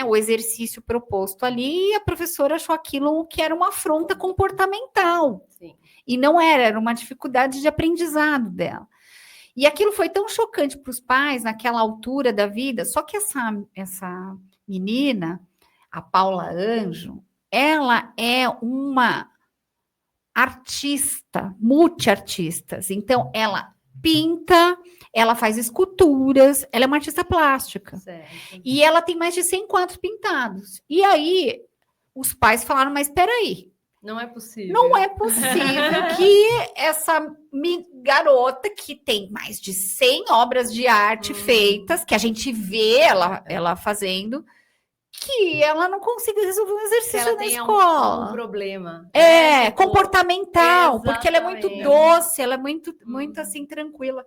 o exercício proposto ali, e a professora achou aquilo que era uma afronta comportamental. Sim. E não era uma dificuldade de aprendizado dela. E aquilo foi tão chocante para os pais naquela altura da vida, só que essa menina, a Paula Anjo, ela é uma artista, multiartistas. Então, ela pinta, ela faz esculturas, ela é uma artista plástica. Certo. E ela tem mais de 100 quadros pintados. E aí, os pais falaram, mas espera aí, Não é possível. não é possível que essa garota que tem mais de 100 obras de arte feitas, que a gente vê ela fazendo, que ela não consiga resolver um Que exercício ela na tenha escola. um problema. né? Tipo, Comportamental, porque ela é muito exatamente. doce, ela é muito assim, tranquila.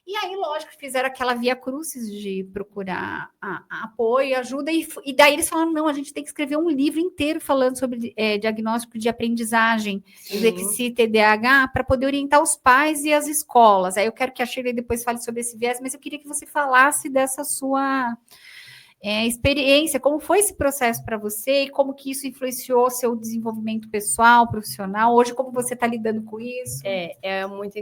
E aí, lógico, fizeram aquela via crucis de procurar apoio, ajuda, e daí eles falaram, não, a gente tem que escrever um livro inteiro falando sobre diagnóstico de aprendizagem, dislexia e TDAH, para poder orientar os pais e as escolas. Aí eu quero que a Shirley depois fale sobre esse viés, mas eu queria que você falasse dessa sua experiência, como foi esse processo para você e como que isso influenciou seu desenvolvimento pessoal, profissional? Hoje, como você está lidando com isso? É muito.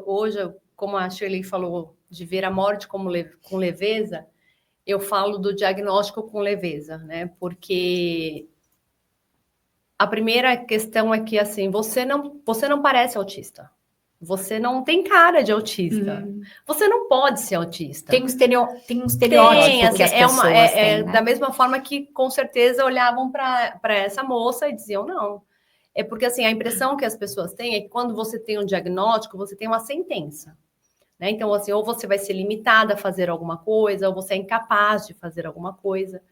Hoje, como a Shirley falou, de ver a morte com leveza, eu falo do diagnóstico com leveza, né? Porque a primeira questão é que, assim, você não parece autista. Você não tem cara de autista. Você não pode ser autista. Tem um estereótipo assim, que as pessoas têm, né? Da mesma forma que, com certeza, olhavam para essa moça e diziam, não. É porque, assim, a impressão que as pessoas têm é que quando você tem um diagnóstico, você tem uma sentença. Né? Então, assim, ou você vai ser limitada a fazer alguma coisa, ou você é incapaz de fazer alguma coisa.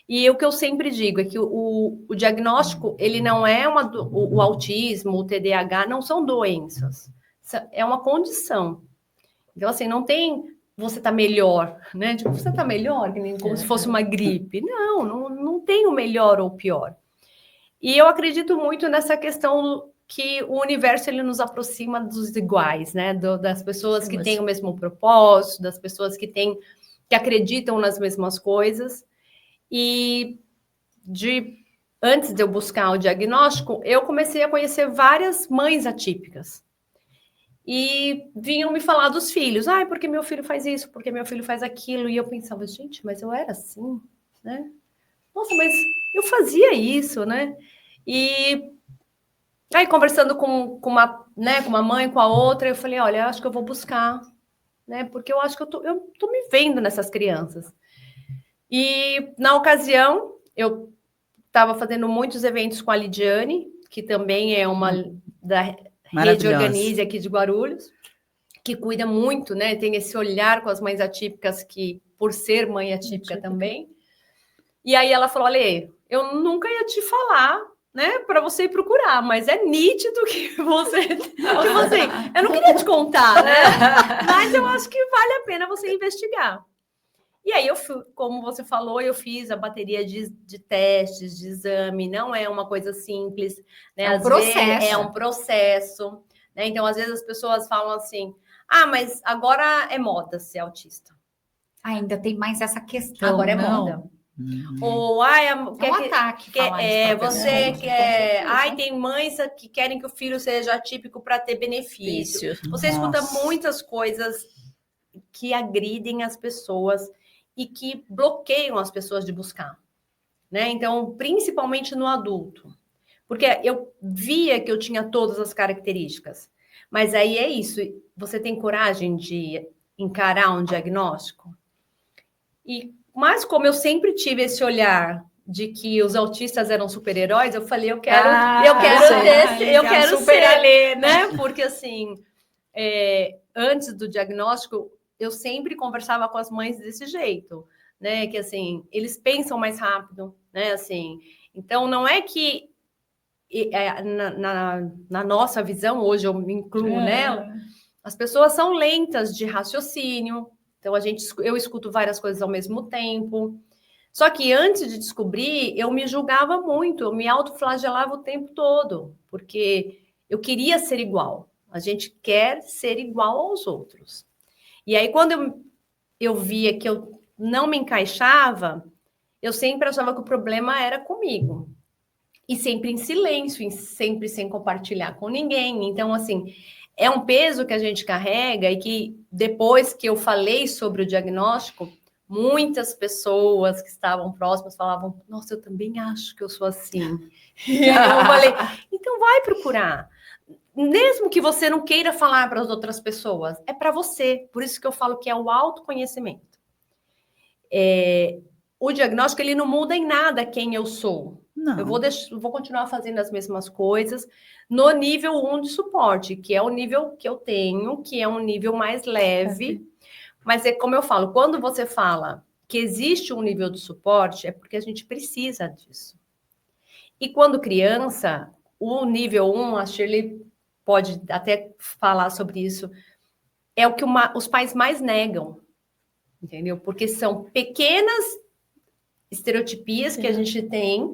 E o que eu sempre digo é que o diagnóstico, ele não é o autismo, o TDAH, não são doenças. É uma condição. Então, assim, não tem você tá melhor, né? Tipo, você tá melhor, como se fosse uma gripe. Não tem o melhor ou o pior. E eu acredito muito nessa questão que o universo, ele nos aproxima dos iguais, né? Das pessoas que têm o mesmo propósito, das pessoas que acreditam nas mesmas coisas. E antes de eu buscar o diagnóstico, eu comecei a conhecer várias mães atípicas. E vinham me falar dos filhos. Porque meu filho faz isso, porque meu filho faz aquilo. E eu pensava, gente, mas eu era assim, né? Nossa, mas eu fazia isso, né? E aí, conversando com uma mãe, com a outra, eu falei, olha, eu acho que eu vou buscar, né? Porque eu acho que eu tô me vendo nessas crianças. E, na ocasião, eu estava fazendo muitos eventos com a Lidiane, que também é uma da Rede Organize aqui de Guarulhos, que cuida muito, né? Tem esse olhar com as mães atípicas, que por ser mãe atípica também. E aí ela falou, olha, eu nunca ia te falar, né, para você ir procurar, mas é nítido que você... Tipo assim, eu não queria te contar, né? Mas eu acho que vale a pena você investigar. E aí, como você falou, eu fiz a bateria de testes, de exame, não é uma coisa simples, né? É um processo. Vezes, é um processo, né? Então, às vezes as pessoas falam assim, mas agora é moda ser autista. Ainda tem mais essa questão. Agora é moda. Ou, ataque. Você quer... tem mães que querem que o filho seja atípico para ter benefício. Você escuta muitas coisas que agridem as pessoas e que bloqueiam as pessoas de buscar, né? Então, principalmente no adulto. Porque eu via que eu tinha todas as características. Mas aí é isso. Você tem coragem de encarar um diagnóstico? Mas como eu sempre tive esse olhar de que os autistas eram super-heróis, eu falei, eu quero ser, né? Porque, assim, antes do diagnóstico, eu sempre conversava com as mães desse jeito, né? Que, assim, eles pensam mais rápido, né? Assim, então, não é que na nossa visão, hoje eu me incluo nela, as pessoas são lentas de raciocínio, então eu escuto várias coisas ao mesmo tempo. Só que antes de descobrir, eu me julgava muito, eu me autoflagelava o tempo todo, porque eu queria ser igual. A gente quer ser igual aos outros. E aí, quando eu via que eu não me encaixava, eu sempre achava que o problema era comigo. E sempre em silêncio, sempre sem compartilhar com ninguém. Então, assim, é um peso que a gente carrega e que depois que eu falei sobre o diagnóstico, muitas pessoas que estavam próximas falavam, nossa, eu também acho que eu sou assim. E eu falei, então vai procurar. Mesmo que você não queira falar para as outras pessoas, é para você. Por isso que eu falo que é o autoconhecimento. O diagnóstico, ele não muda em nada quem eu sou. Não. Eu vou continuar fazendo as mesmas coisas no nível 1 de suporte, que é o nível que eu tenho, que é um nível mais leve. Mas é como eu falo, quando você fala que existe um nível de suporte, é porque a gente precisa disso. E quando criança, o nível 1, a Shirley pode até falar sobre isso, é o que os pais mais negam, entendeu? Porque são pequenas estereotipias que a gente tem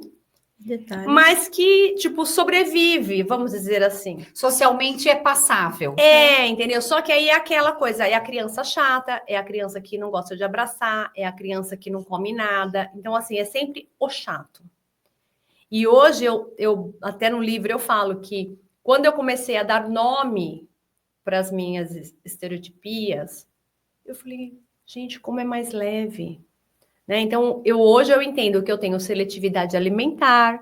Detalhes. mas que, tipo, sobrevive, vamos dizer assim. Socialmente é passável. Entendeu? Só que aí é aquela coisa, é a criança chata, é a criança que não gosta de abraçar, é a criança que não come nada. Então, assim, é sempre o chato. E hoje, eu até no livro eu falo que quando eu comecei a dar nome para as minhas estereotipias, eu falei, gente, como é mais leve. Né? Então, hoje eu entendo que eu tenho seletividade alimentar,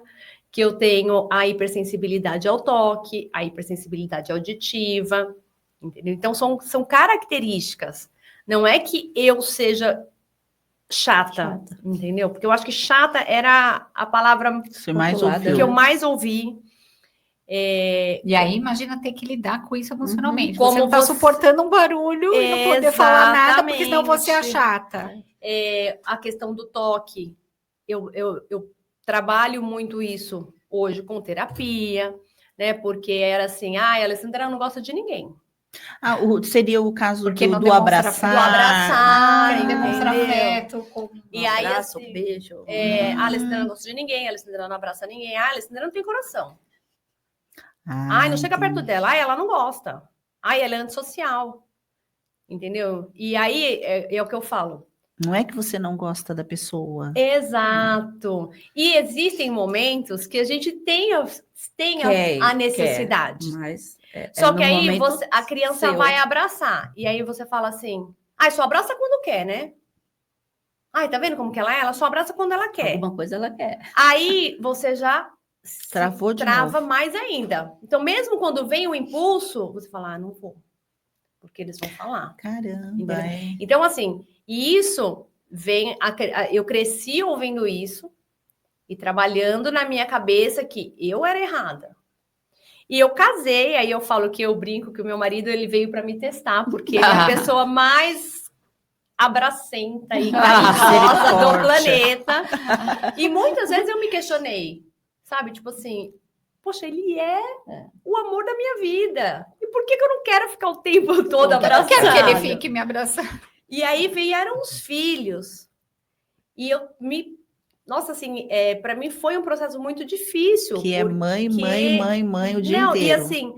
que eu tenho a hipersensibilidade ao toque, a hipersensibilidade auditiva, entendeu? Então, são características. Não é que eu seja chata, entendeu? Porque eu acho que chata era a palavra Você mais Populada, ouviu. que eu mais ouvi. E aí, imagina ter que lidar com isso emocionalmente. Como Você não está você- suportando um barulho e não poder falar nada, porque senão você é a chata. A questão do toque. Eu trabalho muito isso hoje com terapia, né? Porque era assim, a Alessandra não gosta de ninguém. Seria o caso Porque não do demonstra abraçar. Do abraçar, Não demonstra entendeu? afeto. E aí, abraço, assim, beijo. a Alessandra não gosta de ninguém, a Alessandra não abraça ninguém, a Alessandra não tem coração. Ah, Não chega perto entendi. dela, ela não gosta. Ela é antissocial. Entendeu? E aí é o que eu falo. Não é que você não gosta da pessoa. Exato. E existem momentos que a gente tem a necessidade. Mas Só no que aí momento a criança seu. vai abraçar. E aí você fala assim: só abraça quando quer, né? Tá vendo como que ela é? Ela só abraça quando ela quer. Alguma coisa ela quer. Aí você já Travou de trava novo. mais ainda. Então, mesmo quando vem o impulso, você fala, não vou. Porque eles vão falar. Caramba. Entendeu? É. Então, assim, e isso vem. Eu cresci ouvindo isso e trabalhando na minha cabeça que eu era errada. E eu casei, aí eu falo que eu brinco que o meu marido ele veio para me testar, porque ele é a pessoa mais abracenta e carinhosa do planeta. E muitas vezes eu me questionei, sabe? Tipo assim, poxa, ele é o amor da minha vida. E por que eu não quero ficar o tempo todo abraçado? Eu quero que ele fique me abraçando. E aí vieram os filhos. E eu me... Nossa, assim, para mim foi um processo muito difícil. Que é mãe o dia inteiro. E assim,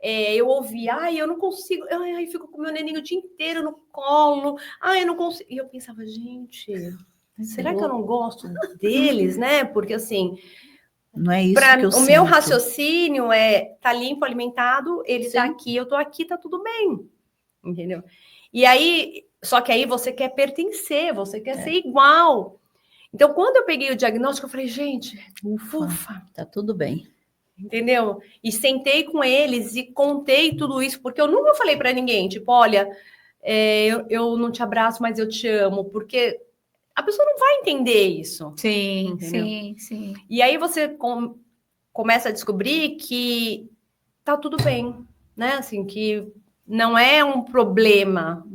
eu ouvi, eu não consigo, fico com meu neninho o dia inteiro no colo, eu não consigo. E eu pensava, gente, será que eu não gosto deles, né? Porque assim... Não é isso que eu O meu sinto. raciocínio tá limpo, alimentado, ele tá aqui, eu tô aqui, tá tudo bem. Entendeu? E aí, só que aí você quer pertencer, você quer ser igual. Então, quando eu peguei o diagnóstico, eu falei, gente, ufa, tá tudo bem. Entendeu? E sentei com eles e contei tudo isso, porque eu nunca falei para ninguém, tipo, olha, eu não te abraço, mas eu te amo, porque a pessoa não vai entender isso. Sim, entendeu? sim. E aí você começa a descobrir que tá tudo bem, né? Assim, que não é um problema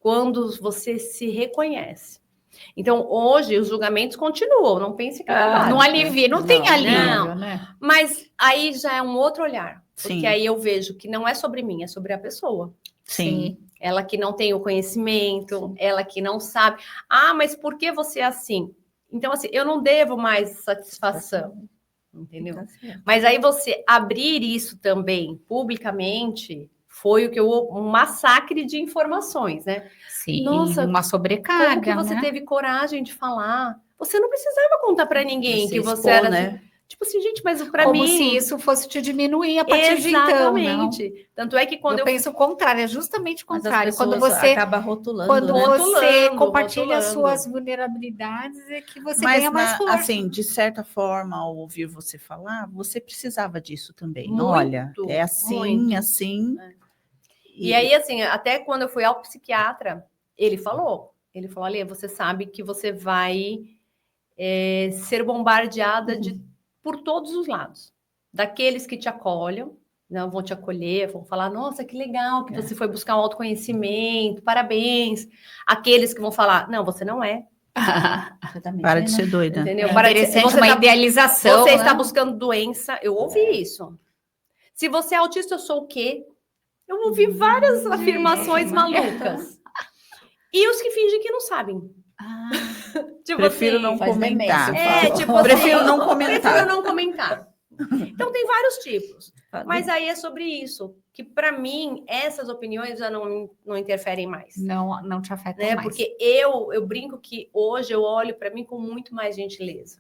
quando você se reconhece. Então, hoje, os julgamentos continuam, não pense que não alivia, não tem alívio, né? Mas aí já é um outro olhar, porque Sim. aí eu vejo que não é sobre mim, é sobre a pessoa. Sim. Ela que não tem o conhecimento, ela que não sabe. Mas por que você é assim? Então, assim, eu não devo mais satisfação, entendeu? Mas aí você abrir isso também publicamente foi um massacre de informações, né? Sim, Nossa, uma sobrecarga, como que você né? teve coragem de falar? Você não precisava contar para ninguém que você era, né? Tipo assim, gente, mas para mim... Como se isso fosse te diminuir a partir de então, não? Tanto é que quando eu penso o contrário, é justamente o contrário. Quando você acaba rotulando, quando né? você compartilha as suas vulnerabilidades, é que você ganha mais força. Assim, de certa forma, ao ouvir você falar, você precisava disso também. Muito, olha, é assim, muito. assim. E aí, assim, até quando eu fui ao psiquiatra, ele falou, olha, você sabe que você vai ser bombardeada por todos os lados. Daqueles que te acolhem, não vão te acolher, vão falar, nossa, que legal que você foi buscar um autoconhecimento, parabéns. Aqueles que vão falar, não, você não é. Para de ser doida. Entendeu? É interessante uma idealização. Você está buscando doença. Eu ouvi isso. Se você é autista, eu sou o quê? Eu ouvi várias afirmações malucas. E os que fingem que não sabem. Tipo Prefiro assim, não faz comentar. demência, É, fala. tipo assim, Prefiro não comentar. Prefiro não comentar. Então tem vários tipos. Fala. Mas aí é sobre isso, que para mim essas opiniões já não interferem mais. Não te afeta Né? mais. Porque eu brinco que hoje eu olho para mim com muito mais gentileza.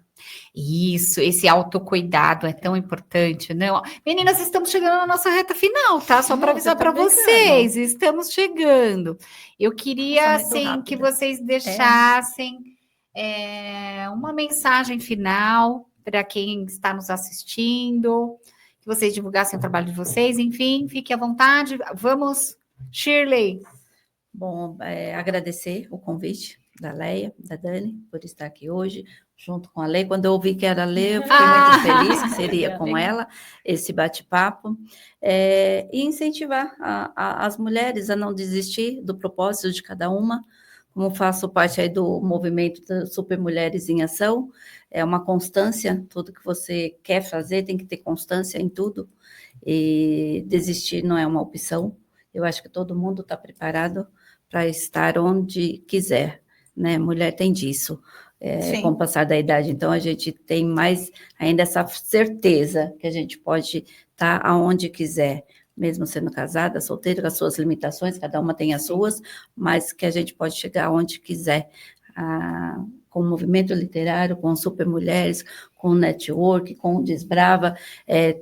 Isso, esse autocuidado é tão importante, não? Meninas, estamos chegando na nossa reta final, tá? Só para avisar para vocês, estamos chegando. Eu queria, Nossa, muito assim, que rápida. vocês deixassem uma mensagem final para quem está nos assistindo, que vocês divulgassem o trabalho de vocês, enfim, fique à vontade. Vamos, Shirley. Bom, agradecer o convite da Leia, da Dani, por estar aqui hoje, junto com a Lei. Quando eu ouvi que era a Lei, eu fiquei muito feliz que seria com ela esse bate-papo. E incentivar as mulheres a não desistir do propósito de cada uma. Como faço parte aí do movimento das Super Mulheres em Ação, é uma constância, tudo que você quer fazer tem que ter constância em tudo, e desistir não é uma opção. Eu acho que todo mundo está preparado para estar onde quiser, né? Mulher tem disso, com o passar da idade. Então, a gente tem mais ainda essa certeza que a gente pode estar aonde quiser, mesmo sendo casada, solteira, com as suas limitações, cada uma tem as suas, mas que a gente pode chegar aonde quiser, com o movimento literário, com Super Mulheres, com o Network, com o Desbrava,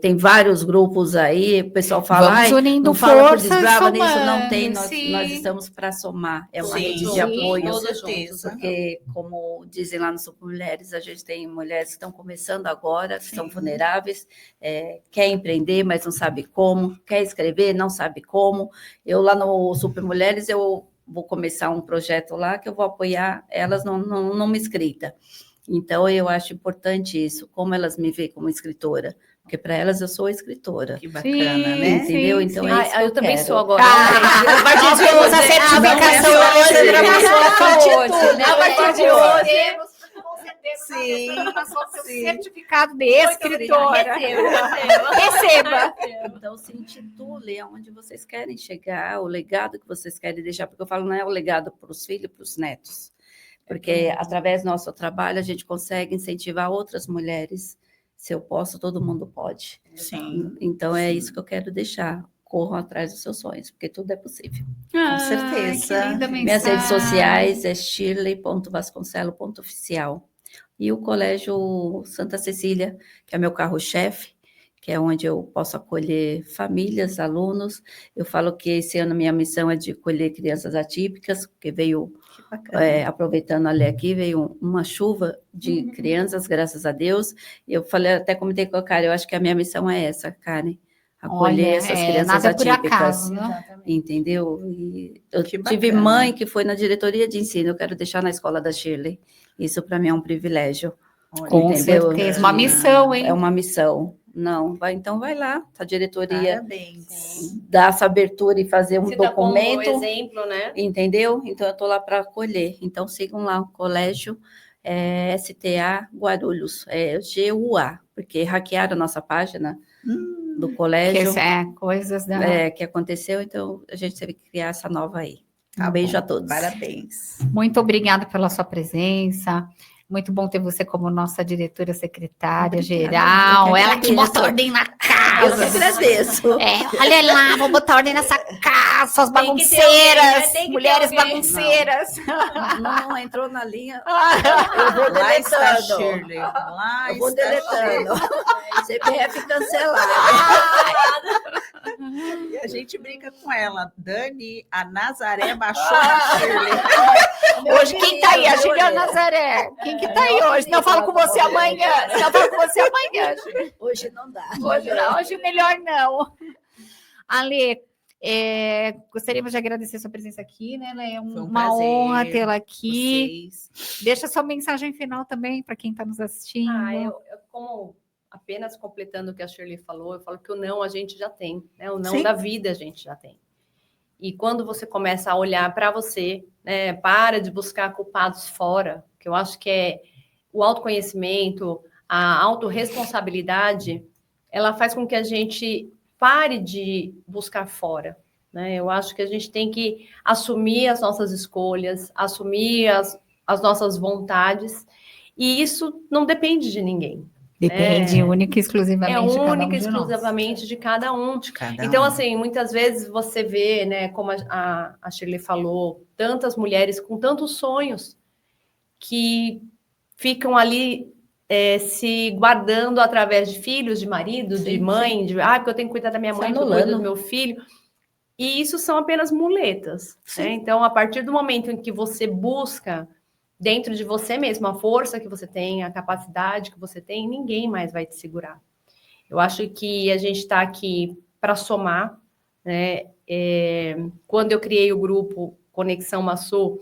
tem vários grupos aí, o pessoal fala, Vamos unindo não fala forças, com Desbrava somando, nisso, não tem, sim. nós estamos para somar, é uma Sim, rede de sim, apoio, com todas certeza. porque, como dizem lá no Super Mulheres, a gente tem mulheres que estão começando agora, que Sim. são vulneráveis, quer empreender, mas não sabe como, quer escrever, não sabe como. Eu lá no Super Mulheres, eu vou começar um projeto lá que eu vou apoiar elas numa escrita. Então, eu acho importante isso, como elas me veem como escritora, porque para elas eu sou escritora. Que bacana, né? Entendeu? Sim, Então, sim. é isso que eu também quero. sou agora. A partir de hoje, a certificação hoje. A partir de hoje, com certeza, Sim, seu sim. certificado de escritora. Receba. Então, se intitule aonde vocês querem chegar, o legado que vocês querem deixar, porque eu falo, não é o legado para os filhos e para os netos, porque através do nosso trabalho a gente consegue incentivar outras mulheres. Se eu posso, todo mundo pode. Sim, Então, é isso que eu quero deixar. Corram atrás dos seus sonhos, porque tudo é possível. com certeza. Que linda mensagem. Minhas redes sociais é shirley.vasconcelo.oficial. E o Colégio Santa Cecília, que é meu carro-chefe, que é onde eu posso acolher famílias, alunos. Eu falo que esse ano minha missão é de acolher crianças atípicas, porque veio, Que bacana. aproveitando a ler aqui, veio uma chuva de crianças, graças a Deus. Eu falei, até comentei com a Karen, eu acho que a minha missão é essa, Karen. Acolher essas crianças nada por atípicas. acaso, né? Entendeu? E eu Que tive bacana. mãe que foi na diretoria de ensino, eu quero deixar na escola da Shirley. Isso para mim é um privilégio. Com Entendeu? certeza. Uma missão, hein? É uma missão. Não, então vai lá, a diretoria Parabéns. dá essa abertura e fazer um Se dá como documento, exemplo, né? entendeu? Então eu estou lá para acolher. Então sigam lá o colégio STA Guarulhos, GUA, porque hackearam a nossa página do colégio. Coisas da... Que aconteceu, então a gente teve que criar essa nova aí. Tá Um beijo bom. a todos. Parabéns. Muito obrigada pela sua presença. Muito bom ter você como nossa diretora secretária geral. Ela que bota ordem na Eu casa. que agradeço. Olha lá, vou botar ordem nessa casa, suas Tem que ter bagunceiras, alguém, né? Tem que ter mulheres alguém. bagunceiras. Não entrou na linha. Eu vou lá está deletando. Shirley. Lá Eu vou está deletando. CPF cancelado. Shirley. E a gente brinca com ela. Dani, a Nazaré baixou a Shirley. Hoje, quem tá aí? A Juliana Nazaré. Quem que tá aí hoje? Não falo com você amanhã. Não falo com você amanhã. Hoje não dá. Hoje não, hoje melhor não. Ale, gostaríamos de agradecer sua presença aqui, né? É Foi um uma prazer. honra tê-la aqui. Vocês. Deixa sua mensagem final também para quem está nos assistindo. Eu como apenas completando o que a Shirley falou, eu falo que o não a gente já tem, né? O não Sim. da vida a gente já tem. E quando você começa a olhar para você, né, para de buscar culpados fora, que eu acho que é o autoconhecimento, a autorresponsabilidade, ela faz com que a gente pare de buscar fora, né? Eu acho que a gente tem que assumir as nossas escolhas, assumir as nossas vontades, e isso não depende de ninguém. Depende única e exclusivamente É de cada um única e de nós. exclusivamente de cada um. De cada Então, um. assim, muitas vezes você vê, né, como a Shirley falou, tantas mulheres com tantos sonhos que ficam ali se guardando através de filhos, de marido, de mãe, porque eu tenho que cuidar da minha mãe, que eu cuido do meu filho. E isso são apenas muletas, né? Então, a partir do momento em que você busca dentro de você mesmo a força que você tem, a capacidade que você tem, ninguém mais vai te segurar. Eu acho que a gente está aqui para somar, né? Quando eu criei o grupo Conexão Massu,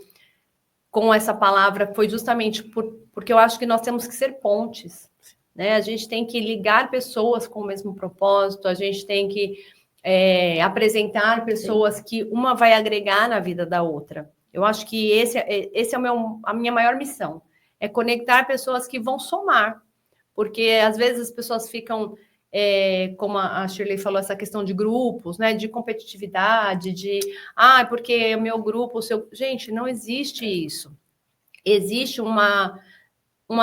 com essa palavra, foi justamente porque eu acho que nós temos que ser pontes, né? A gente tem que ligar pessoas com o mesmo propósito, a gente tem que apresentar pessoas que uma vai agregar na vida da outra. Eu acho que esse é a minha maior missão, é conectar pessoas que vão somar, porque às vezes as pessoas ficam, como a Shirley falou, essa questão de grupos, né, de competitividade, porque o meu grupo, gente, não existe isso. Existe uma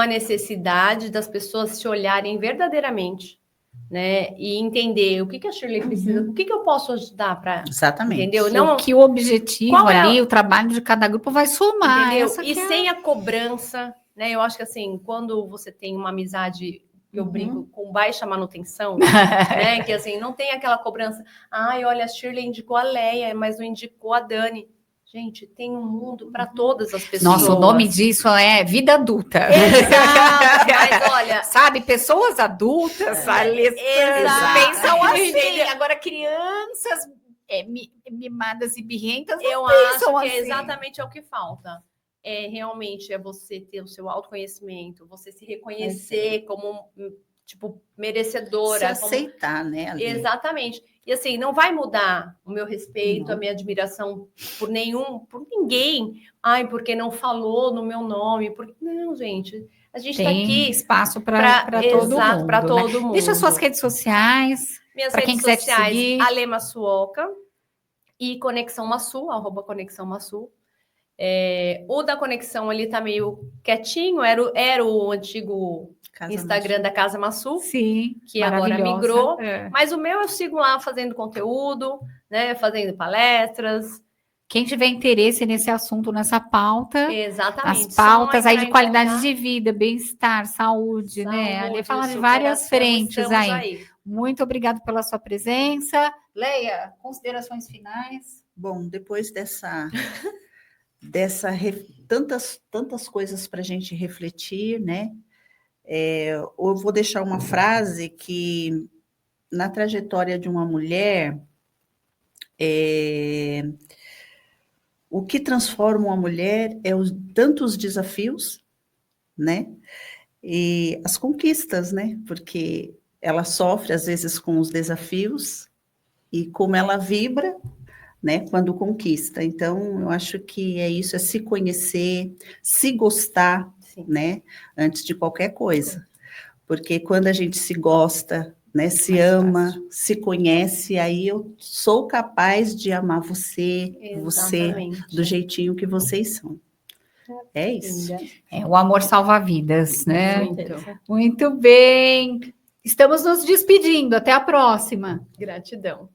necessidade das pessoas se olharem verdadeiramente, né, e entender o que a Shirley precisa, o que eu posso ajudar para... Exatamente. Entendeu? Não, que o objetivo ali, o trabalho de cada grupo vai somar. Entendeu? E sem a cobrança, né? Eu acho que assim, quando você tem uma amizade, eu brinco, com baixa manutenção, né? Que assim, não tem aquela cobrança, olha, a Shirley indicou a Leia, mas não indicou a Dani. Gente, tem um mundo para todas as pessoas. Nossa, o nome disso é vida adulta. Exato, mas olha... Sabe, pessoas adultas, pensam assim. Agora, crianças mimadas e birrentas não eu pensam acho que assim. exatamente é o que falta. Realmente é você ter o seu autoconhecimento, você se reconhecer como, tipo, merecedora. Se aceitar, né? Ali. Exatamente. E assim, não vai mudar o meu respeito, a minha admiração por ninguém. Porque não falou no meu nome. Não, gente. A gente está aqui... espaço para todo mundo. Para todo mundo. Deixa suas redes sociais. Minhas redes quem quiser sociais, te seguir. Ale Massuoka e Conexão Massu, @Conexão Massu. O da Conexão ali tá meio quietinho, era o antigo Instagram da Casa Massu, sim, que agora migrou. Mas o meu eu sigo lá fazendo conteúdo, né, fazendo palestras. Quem tiver interesse nesse assunto, nessa pauta, exatamente, as pautas aí de qualidade de vida, bem-estar, saúde, né? Ali fala de várias frentes aí. Muito obrigada pela sua presença. Leia, considerações finais. Bom, depois tantas coisas para a gente refletir, né? Eu vou deixar uma frase que, na trajetória de uma mulher, o que transforma uma mulher é tanto os desafios, né? E as conquistas, né? Porque ela sofre, às vezes, com os desafios e como ela vibra, né, quando conquista. Então, eu acho que é isso, é se conhecer, se gostar, né, antes de qualquer coisa. Porque quando a gente se gosta, né, se ama, se conhece, aí eu sou capaz de amar você do jeitinho que vocês são. É isso. O amor salva vidas, né? Muito. Muito bem. Estamos nos despedindo. Até a próxima. Gratidão.